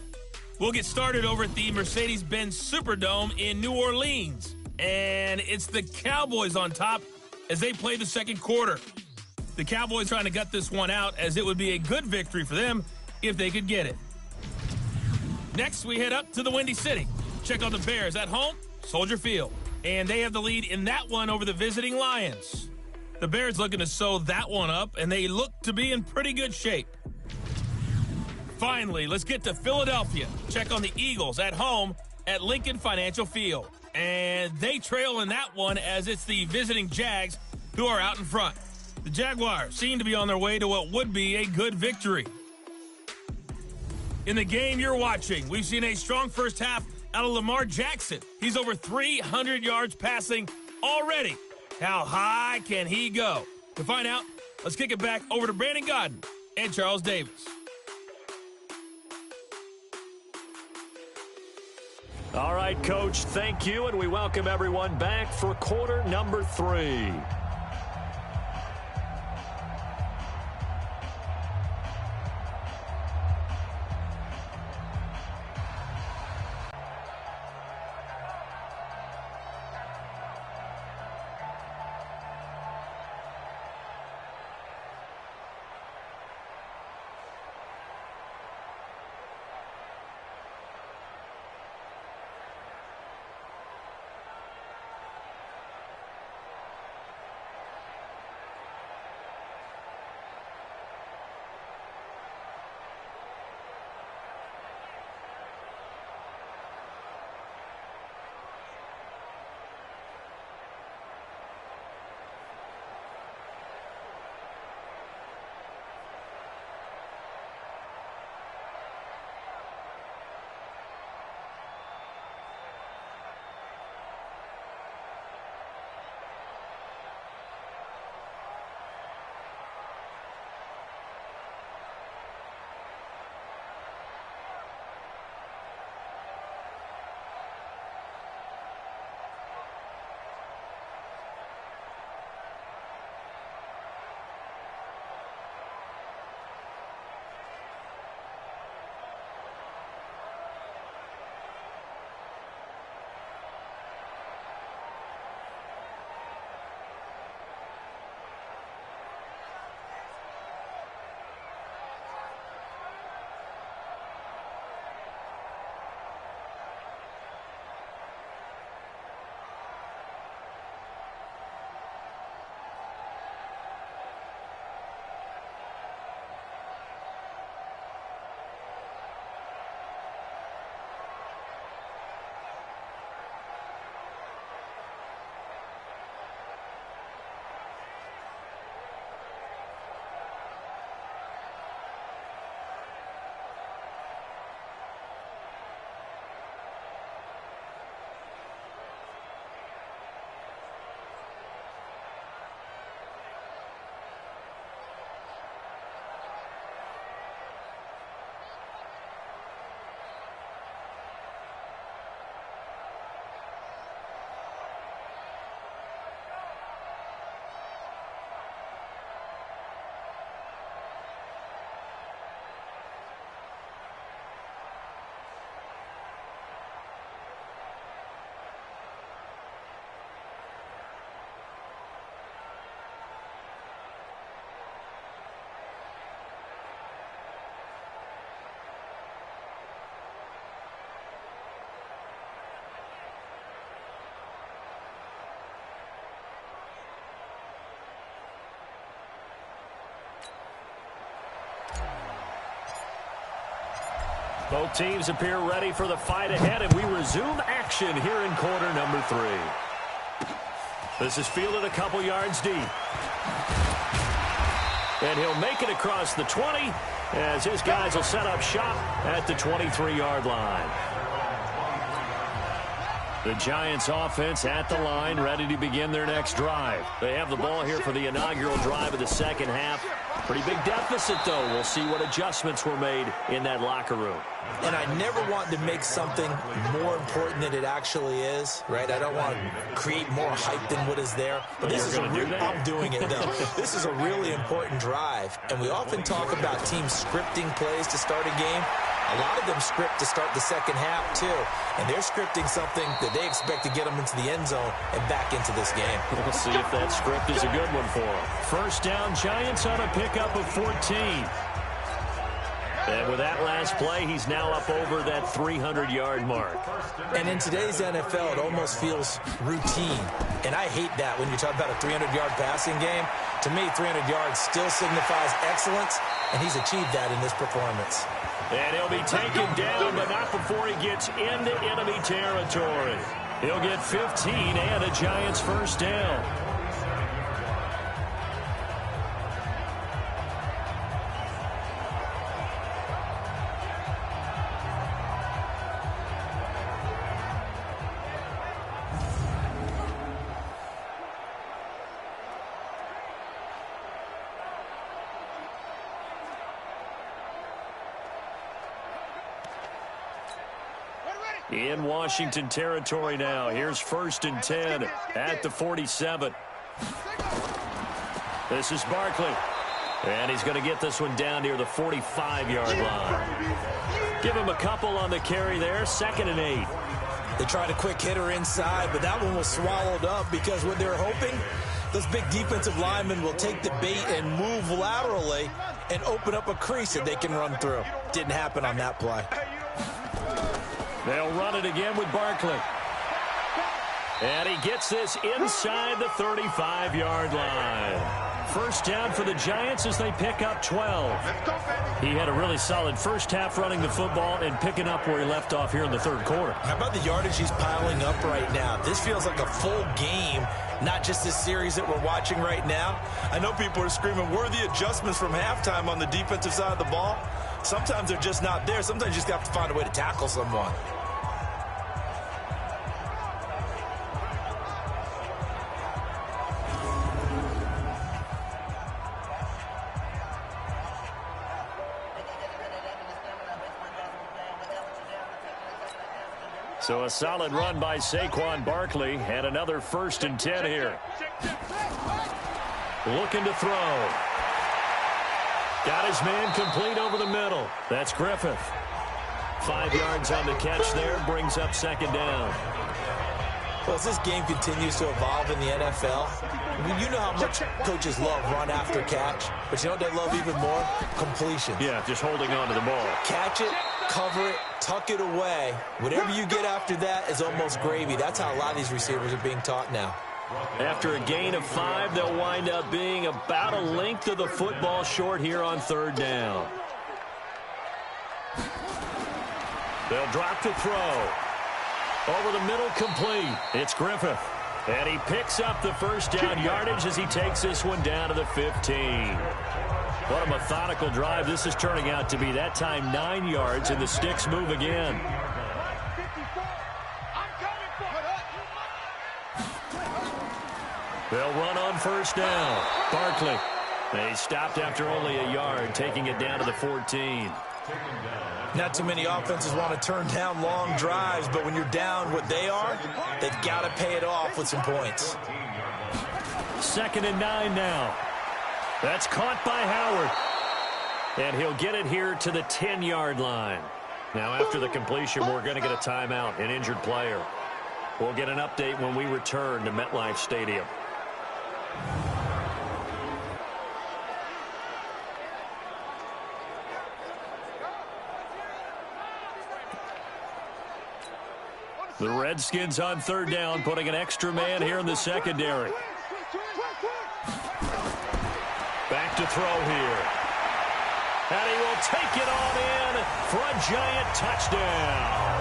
We'll get started over at the Mercedes-Benz Superdome in New Orleans. And it's the Cowboys on top as they play the second quarter. The Cowboys trying to gut this one out as it would be a good victory for them if they could get it. Next, we head up to the Windy City. Check out the Bears at home, Soldier Field. And they have the lead in that one over the visiting Lions. The Bears looking to sew that one up, and they look to be in pretty good shape. Finally, let's get to Philadelphia. Check on the Eagles at home at Lincoln Financial Field. And they trail in that one as it's the visiting Jags who are out in front. The Jaguars seem to be on their way to what would be a good victory. In the game you're watching, we've seen a strong first half out of Lamar Jackson. He's over 300 yards passing already. How high can he go? To find out, let's kick it back over to Brandon Godden and Charles Davis. All right, Coach, thank you, and we welcome everyone back for quarter number 3. Both teams appear ready for the fight ahead, and we resume action here in quarter number 3. This is fielded a couple yards deep. And he'll make it across the 20 as his guys will set up shop at the 23-yard line. The Giants offense at the line, ready to begin their next drive. They have the ball here for the inaugural drive of the second half. Pretty big deficit, though. We'll see what adjustments were made in that locker room. And I never want to make something more important than it actually is, right? I don't want to create more hype than what is there. But this is I'm doing it, though. This is a really important drive. And we often talk about teams scripting plays to start a game. A lot of them script to start the second half, too. And they're scripting something that they expect to get them into the end zone and back into this game. We'll see if that script is a good one for them. First down, Giants on a pickup of 14. And with that last play, he's now up over that 300-yard mark. And in today's NFL, it almost feels routine. And I hate that when you talk about a 300-yard passing game. To me, 300 yards still signifies excellence, and he's achieved that in this performance. And he'll be taken down, but not before he gets into enemy territory. He'll get 15 and a Giants first down. In Washington territory now. Here's 1st and 10 at the 47. This is Barkley. And he's going to get this one down near the 45-yard line. Give him a couple on the carry there. 2nd and 8. They tried a quick hitter inside, but that one was swallowed up because what they're hoping, those big defensive linemen will take the bait and move laterally and open up a crease that they can run through. Didn't happen on that play. They'll run it again with Barkley. And he gets this inside the 35-yard line. First down for the Giants as they pick up 12. He had a really solid first half running the football and picking up where he left off here in the third quarter. How about the yardage he's piling up right now? This feels like a full game, not just this series that we're watching right now. I know people are screaming, where are the adjustments from halftime on the defensive side of the ball? Sometimes they're just not there. Sometimes you just have to find a way to tackle someone. So a solid run by Saquon Barkley and another 1st and 10 here. Looking to throw. Got his man complete over the middle. That's Griffith. 5 yards on the catch there, brings up 2nd down. Well, as this game continues to evolve in the NFL, you know how much coaches love run after catch, but you know what they love even more? Completion. Yeah, just holding on to the ball. Catch it, cover it, tuck it away. Whatever you get after that is almost gravy. That's how a lot of these receivers are being taught now. After a gain of 5, they'll wind up being about a length of the football short here on 3rd down. They'll drop to throw. Over the middle, complete. It's Griffith. And he picks up the first down yardage as he takes this one down to the 15. What a methodical drive this is turning out to be. That time 9 yards, and the sticks move again. They'll run on 1st down. Barkley. They stopped after only a yard, taking it down to the 14. Not too many offenses want to turn down long drives, but when you're down what they are, they've got to pay it off with some points. 2nd and 9 now. That's caught by Howard. And he'll get it here to the 10-yard line. Now, after the completion, we're going to get a timeout, an injured player. We'll get an update when we return to MetLife Stadium. The Redskins on 3rd down, putting an extra man here in the secondary. Back to throw here. And he will take it on in for a Giant touchdown.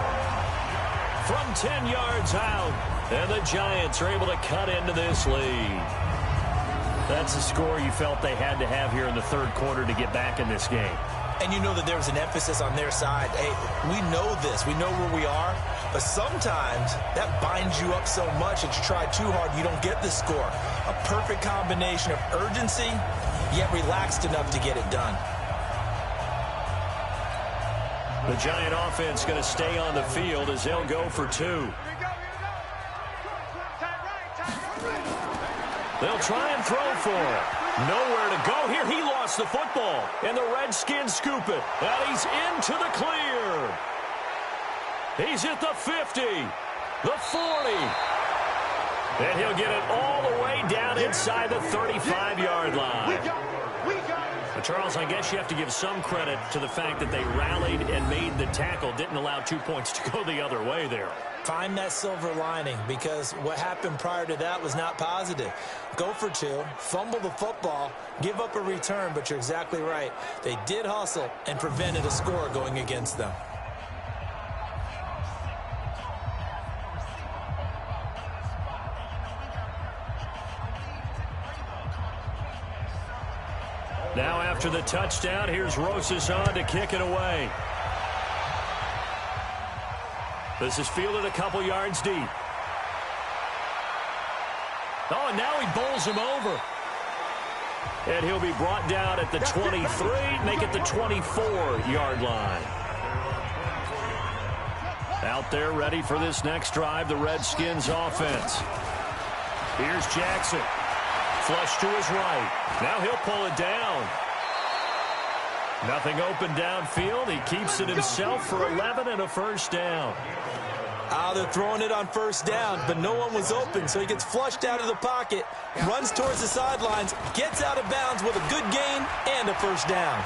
From 10 yards out, and the Giants are able to cut into this lead. That's a score you felt they had to have here in the third quarter to get back in this game. And you know that there was an emphasis on their side. Hey, we know this. We know where we are. But sometimes that binds you up so much that you try too hard, you don't get the score. A perfect combination of urgency, yet relaxed enough to get it done. The Giant offense going to stay on the field as they'll go for two. They'll try and throw for it. Nowhere to go here. He lost the football. And the Redskins scoop it. And he's into the clear. He's at the 50. The 40. And he'll get it all the way down inside the 35-yard line. But Charles, I guess you have to give some credit to the fact that they rallied and made the tackle. Didn't allow 2 points to go the other way there. Find that silver lining, because what happened prior to that was not positive. Go for two, fumble the football, give up a return, but you're exactly right. They did hustle and prevented a score going against them. Now after the touchdown, here's Rosas on to kick it away. This is fielded a couple yards deep. Oh, and now he bowls him over. And he'll be brought down at the 23, make it the 24-yard line. Out there ready for this next drive, the Redskins offense. Here's Jackson. Flush to his right. Now he'll pull it down. Nothing open downfield. He keeps it himself for 11 and a first down. They're throwing it on first down, but no one was open, so he gets flushed out of the pocket, runs towards the sidelines, gets out of bounds with a good gain and a first down.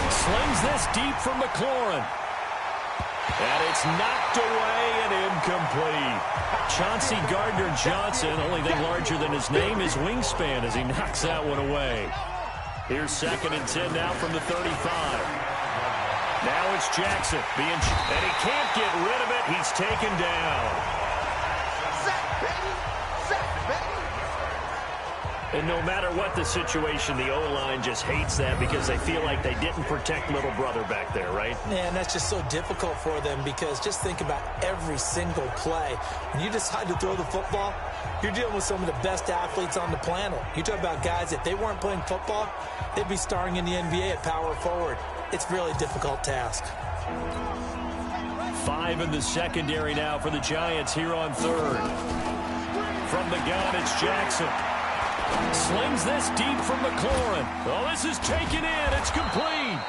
Slings this deep from McLaurin. And it's knocked away and incomplete. Chauncey Gardner-Johnson, only thing larger than his name is wingspan as he knocks that one away. Here's 2nd and 10 now from the 35. Now it's Jackson, and he can't get rid of it. He's taken down. Sack, baby! Sack, baby! And no matter what the situation, the O-line just hates that because they feel like they didn't protect little brother back there, right? Man, that's just so difficult for them, because just think about every single play. When you decide to throw the football, you're dealing with some of the best athletes on the planet. You talk about guys, if they weren't playing football, they'd be starring in the NBA at power forward. It's a really difficult task. 5 in the secondary now for the Giants here on third. From the gun, it's Jackson. Slings this deep from McLaurin. Oh, this is taken in. It's complete.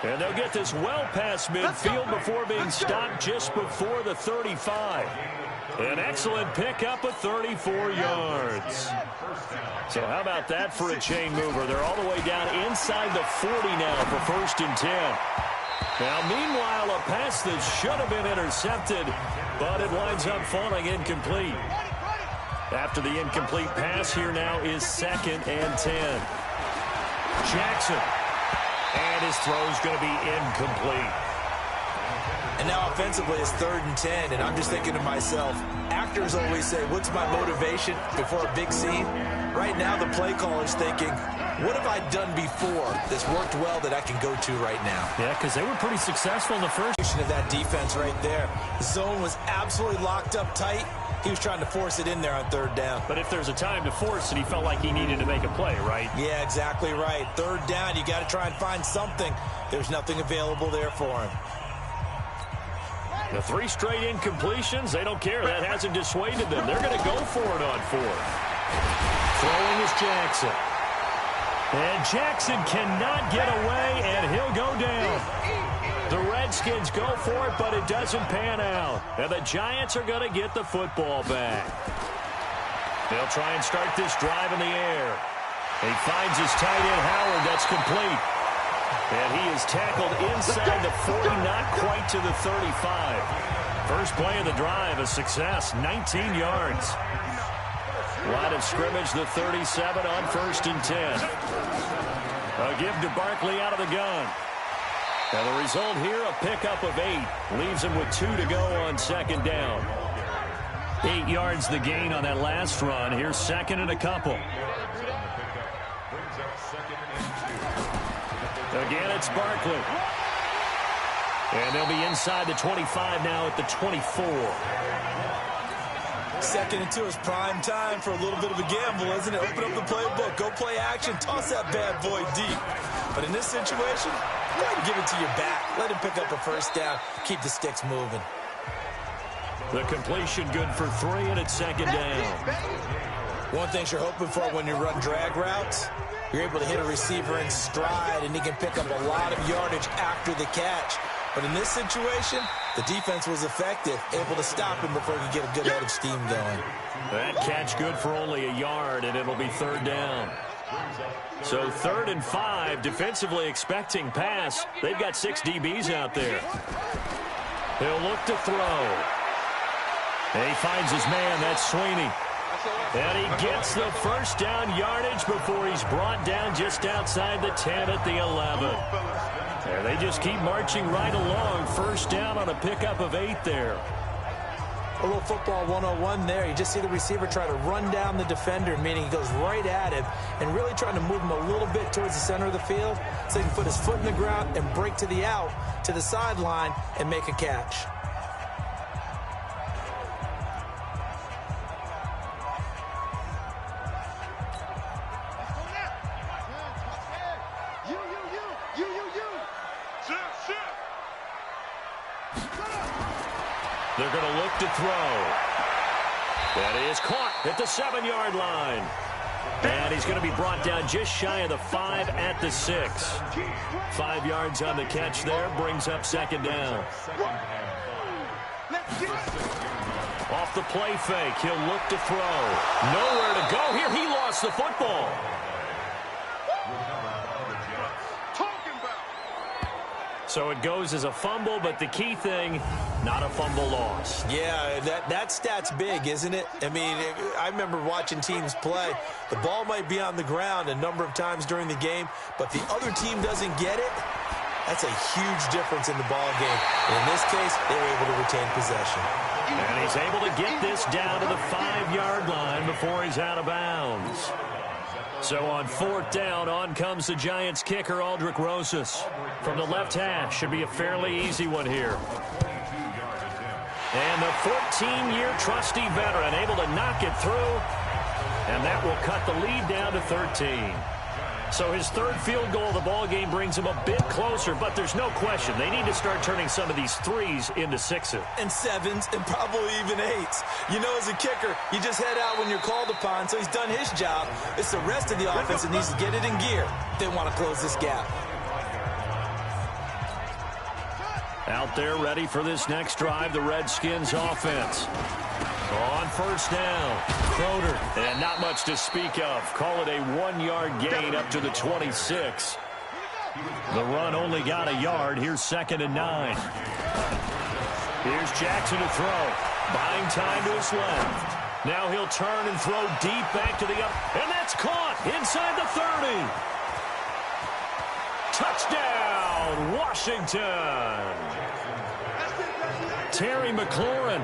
And they'll get this well past midfield before being stopped just before the 35. An excellent pickup of 34 yards. So how about that for a chain mover? They're all the way down inside the 40 now for 1st and 10. Now, meanwhile, a pass that should have been intercepted, but it winds up falling incomplete. After the incomplete pass, here now is 2nd and 10. Jackson. And his throw's going to be incomplete. And now offensively it's 3rd and 10, and I'm just thinking to myself, actors always say, what's my motivation before a big scene? Right now the play caller's thinking, what have I done before that's worked well that I can go to right now? Yeah, because they were pretty successful in the first. Of that defense right there. The zone was absolutely locked up tight. He was trying to force it in there on 3rd down. But if there's a time to force it, he felt like he needed to make a play, right? Yeah, exactly right. 3rd down, you got to try and find something. There's nothing available there for him. The 3 straight incompletions, they don't care. That hasn't dissuaded them. They're going to go for it on 4th. Throwing is Jackson. And Jackson cannot get away, and he'll go down. The Redskins go for it, but it doesn't pan out. And the Giants are going to get the football back. They'll try and start this drive in the air. He finds his tight end, Howard. That's complete. And he is tackled inside the 40, not quite to the 35. First play of the drive, a success, 19 yards. Line of scrimmage, the 37 on 1st and 10. A give to Barkley out of the gun. And the result here, a pickup of 8. Leaves him with 2 to go on second down. 8 yards the gain on that last run. Here's second and a couple. Again, it's Barkley. And they'll be inside the 25 now at the 24. Second and 2 is prime time for a little bit of a gamble, isn't it? Open up the playbook, go play action, toss that bad boy deep. But in this situation, go ahead and give it to your back. Let him pick up a first down, keep the sticks moving. The completion good for 3, and it's second down. One thing you're hoping for when you run drag routes, you're able to hit a receiver in stride, and he can pick up a lot of yardage after the catch. But in this situation, the defense was effective, able to stop him before he could get a good head of steam going. That catch good for only a yard, and it'll be third down. So 3rd and 5, defensively expecting pass. They've got 6 DBs out there. He'll look to throw. And he finds his man, that's Sweeney. And he gets the first down yardage before he's brought down just outside the 10 at the 11. And they just keep marching right along. First down on a pickup of 8 there. A little football 101 there. You just see the receiver try to run down the defender, meaning he goes right at him and really trying to move him a little bit towards the center of the field so he can put his foot in the ground and break to the out, to the sideline, and make a catch. They're going to look to throw. That is caught at the 7-yard line. And he's going to be brought down just shy of the 5 at the 6. 5 yards on the catch there, brings up second down. Off the play fake, he'll look to throw. Nowhere to go here. He lost the football. So it goes as a fumble, but the key thing, not a fumble loss. Yeah, that stat's big, isn't it? I mean, I remember watching teams play. The ball might be on the ground a number of times during the game, but the other team doesn't get it. That's a huge difference in the ball game. And in this case, they were able to retain possession. And he's able to get this down to the 5-yard line before he's out of bounds. So on 4th down, on comes the Giants kicker, Aldrick Rosas. From the left hash, should be a fairly easy one here. And the 14-year trusty veteran able to knock it through. And that will cut the lead down to 13. So his 3rd field goal of the ball game brings him a bit closer, but there's no question they need to start turning some of these 3s into 6s. And 7s, and probably even 8s. You know, as a kicker, you just head out when you're called upon, so he's done his job. It's the rest of the offense that needs to get it in gear. They want to close this gap. Out there ready for this next drive, the Redskins offense. On 1st down, Croder, and not much to speak of. Call it a 1-yard gain up to the 26. The run only got a yard. Here's 2nd and 9. Here's Jackson to throw. Buying time to his left. Now he'll turn and throw deep back to the up. And that's caught inside the 30. Touchdown, Washington. Terry McLaurin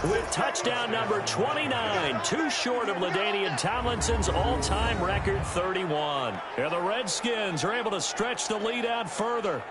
with touchdown number 29, too short of LaDainian Tomlinson's all-time record 31. And the Redskins are able to stretch the lead out further.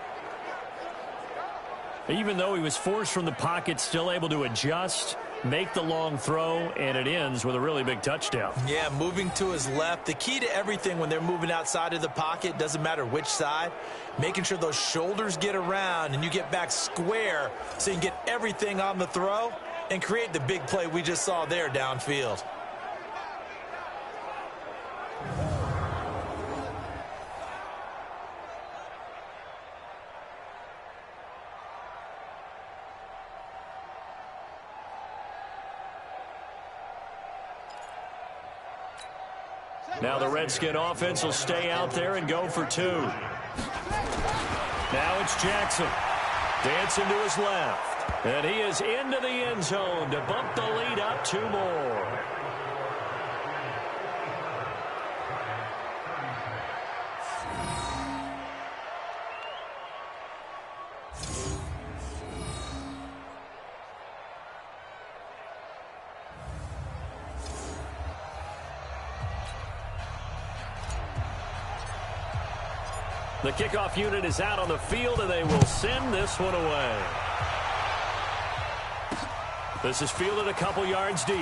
Even though he was forced from the pocket, still able to adjust, make the long throw, and it ends with a really big touchdown. Yeah, moving to his left. The key to everything when they're moving outside of the pocket, doesn't matter which side, making sure those shoulders get around and you get back square so you can get everything on the throw and create the big play we just saw there downfield. Now the Redskin offense will stay out there and go for 2. Now it's Jackson. Dancing to his left. And he is into the end zone to bump the lead up 2 more. The kickoff unit is out on the field, and they will send this one away. This is fielded a couple yards deep.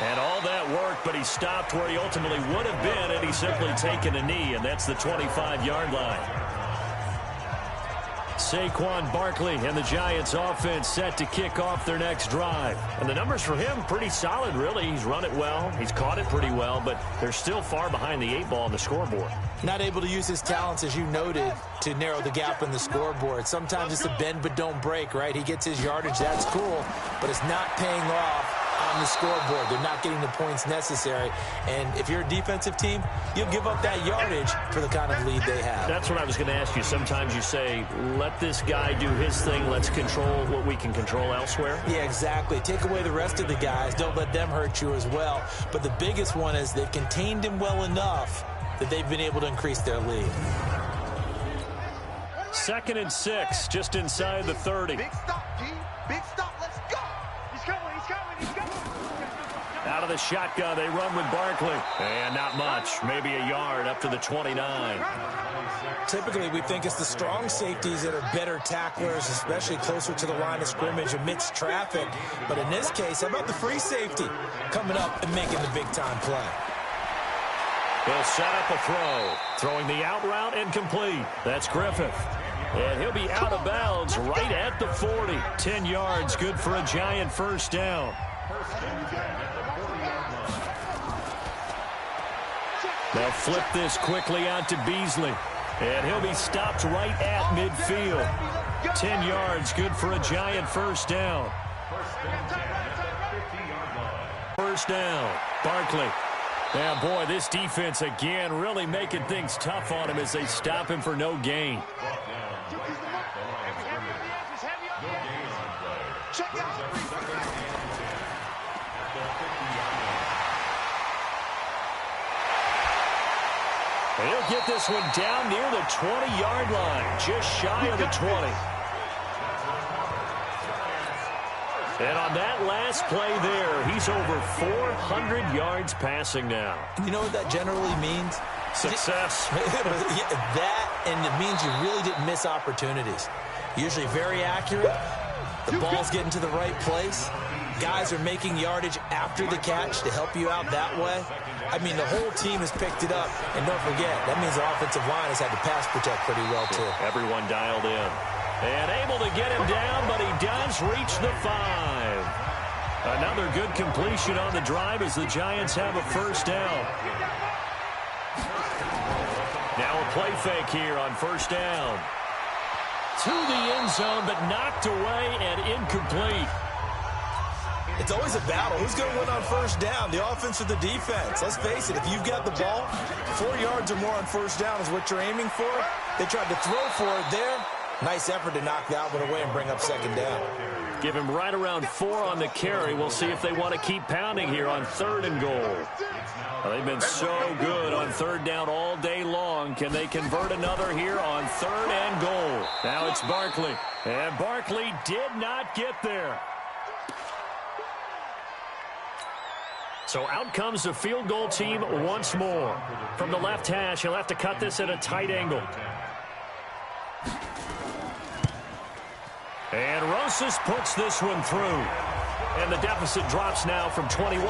And all that work, but he stopped where he ultimately would have been, and he's simply taken a knee, and that's the 25-yard line. Saquon Barkley and the Giants offense set to kick off their next drive. And the numbers for him pretty solid, really. He's run it well. He's caught it pretty well, but they're still far behind the 8 ball on the scoreboard. Not able to use his talents, as you noted, to narrow the gap in the scoreboard. Sometimes it's a bend but don't break, right? He gets his yardage. That's cool, but it's not paying off on the scoreboard. They're not getting the points necessary. And if you're a defensive team, you'll give up that yardage for the kind of lead they have. That's what I was going to ask you. Sometimes you say, let this guy do his thing. Let's control what we can control elsewhere. Yeah, exactly. Take away the rest of the guys. Don't let them hurt you as well. But the biggest one is they've contained him well enough that they've been able to increase their lead. 2nd and 6, just inside the 30. Big stop, G. Big stop. Let's go. He's coming. He's coming. He's coming. Out of the shotgun, they run with Barkley. And not much, maybe a yard up to the 29. Typically, we think it's the strong safeties that are better tacklers, especially closer to the line of scrimmage amidst traffic. But in this case, how about the free safety coming up and making the big-time play? He'll set up a throw. Throwing the out route incomplete. That's Griffith. And he'll be out of bounds right at the 40. 10 yards, good for a Giant first down. They'll flip this quickly out to Beasley. And he'll be stopped right at midfield. 10 yards, good for a Giant first down. First down, Barkley. Yeah, boy, this defense again really making things tough on him as they stop him for no gain. He'll get this one down near the 20-yard line, just shy of the 20. And on that last play there, he's over 400 yards passing now. You know what that generally means? Success. That, and it means you really didn't miss opportunities. Usually very accurate. The ball's getting to the right place. Guys are making yardage after the catch to help you out that way. I mean, the whole team has picked it up. And don't forget, that means the offensive line has had to pass protect pretty well, too. Everyone dialed in. And able to get him down, but he does reach the 5. Another good completion on the drive as the Giants have a first down. Now a play fake here on first down. To the end zone, but knocked away and incomplete. It's always a battle. Who's going to win on first down, the offense or the defense? Let's face it, if you've got the ball, 4 yards or more on first down is what you're aiming for. They tried to throw for it there. Nice effort to knock that one away and bring up second down. Give him right around 4 on the carry. We'll see if they want to keep pounding here on 3rd and goal. Well, they've been so good on 3rd down all day long. Can they convert another here on 3rd and goal? Now it's Barkley. And Barkley did not get there. So out comes the field goal team once more. From the left hash, he'll have to cut this at a tight angle. And Rosas puts this one through. And the deficit drops now from 21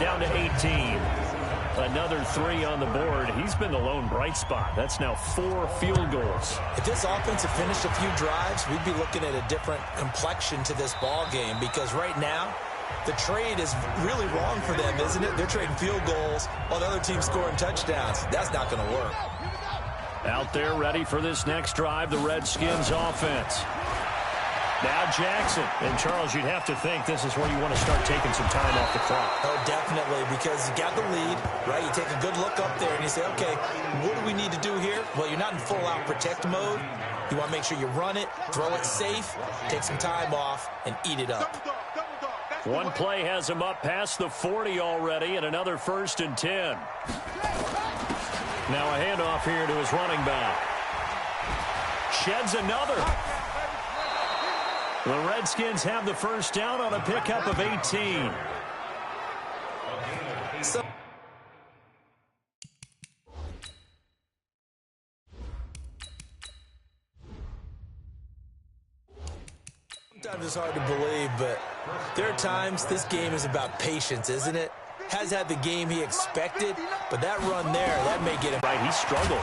down to 18. Another 3 on the board. He's been the lone bright spot. That's now 4 field goals. If this offense had finished a few drives, we'd be looking at a different complexion to this ball game, because right now, the trade is really wrong for them, isn't it? They're trading field goals while the other team's scoring touchdowns. That's not going to work. Out there ready for this next drive, the Redskins offense. Now Jackson. And, Charles, you'd have to think this is where you want to start taking some time off the clock. Oh, definitely, because you got the lead, right? You take a good look up there and you say, okay, what do we need to do here? Well, you're not in full-out protect mode. You want to make sure you run it, throw it safe, take some time off, and eat it up. One play has him up past the 40 already, and another 1st and 10. Now a handoff here to his running back. Sheds another. The Redskins have the first down on a pickup of 18. Sometimes it's hard to believe, but there are times this game is about patience, isn't it? Has had the game he expected, but that run there, that may get him. Right, he struggled.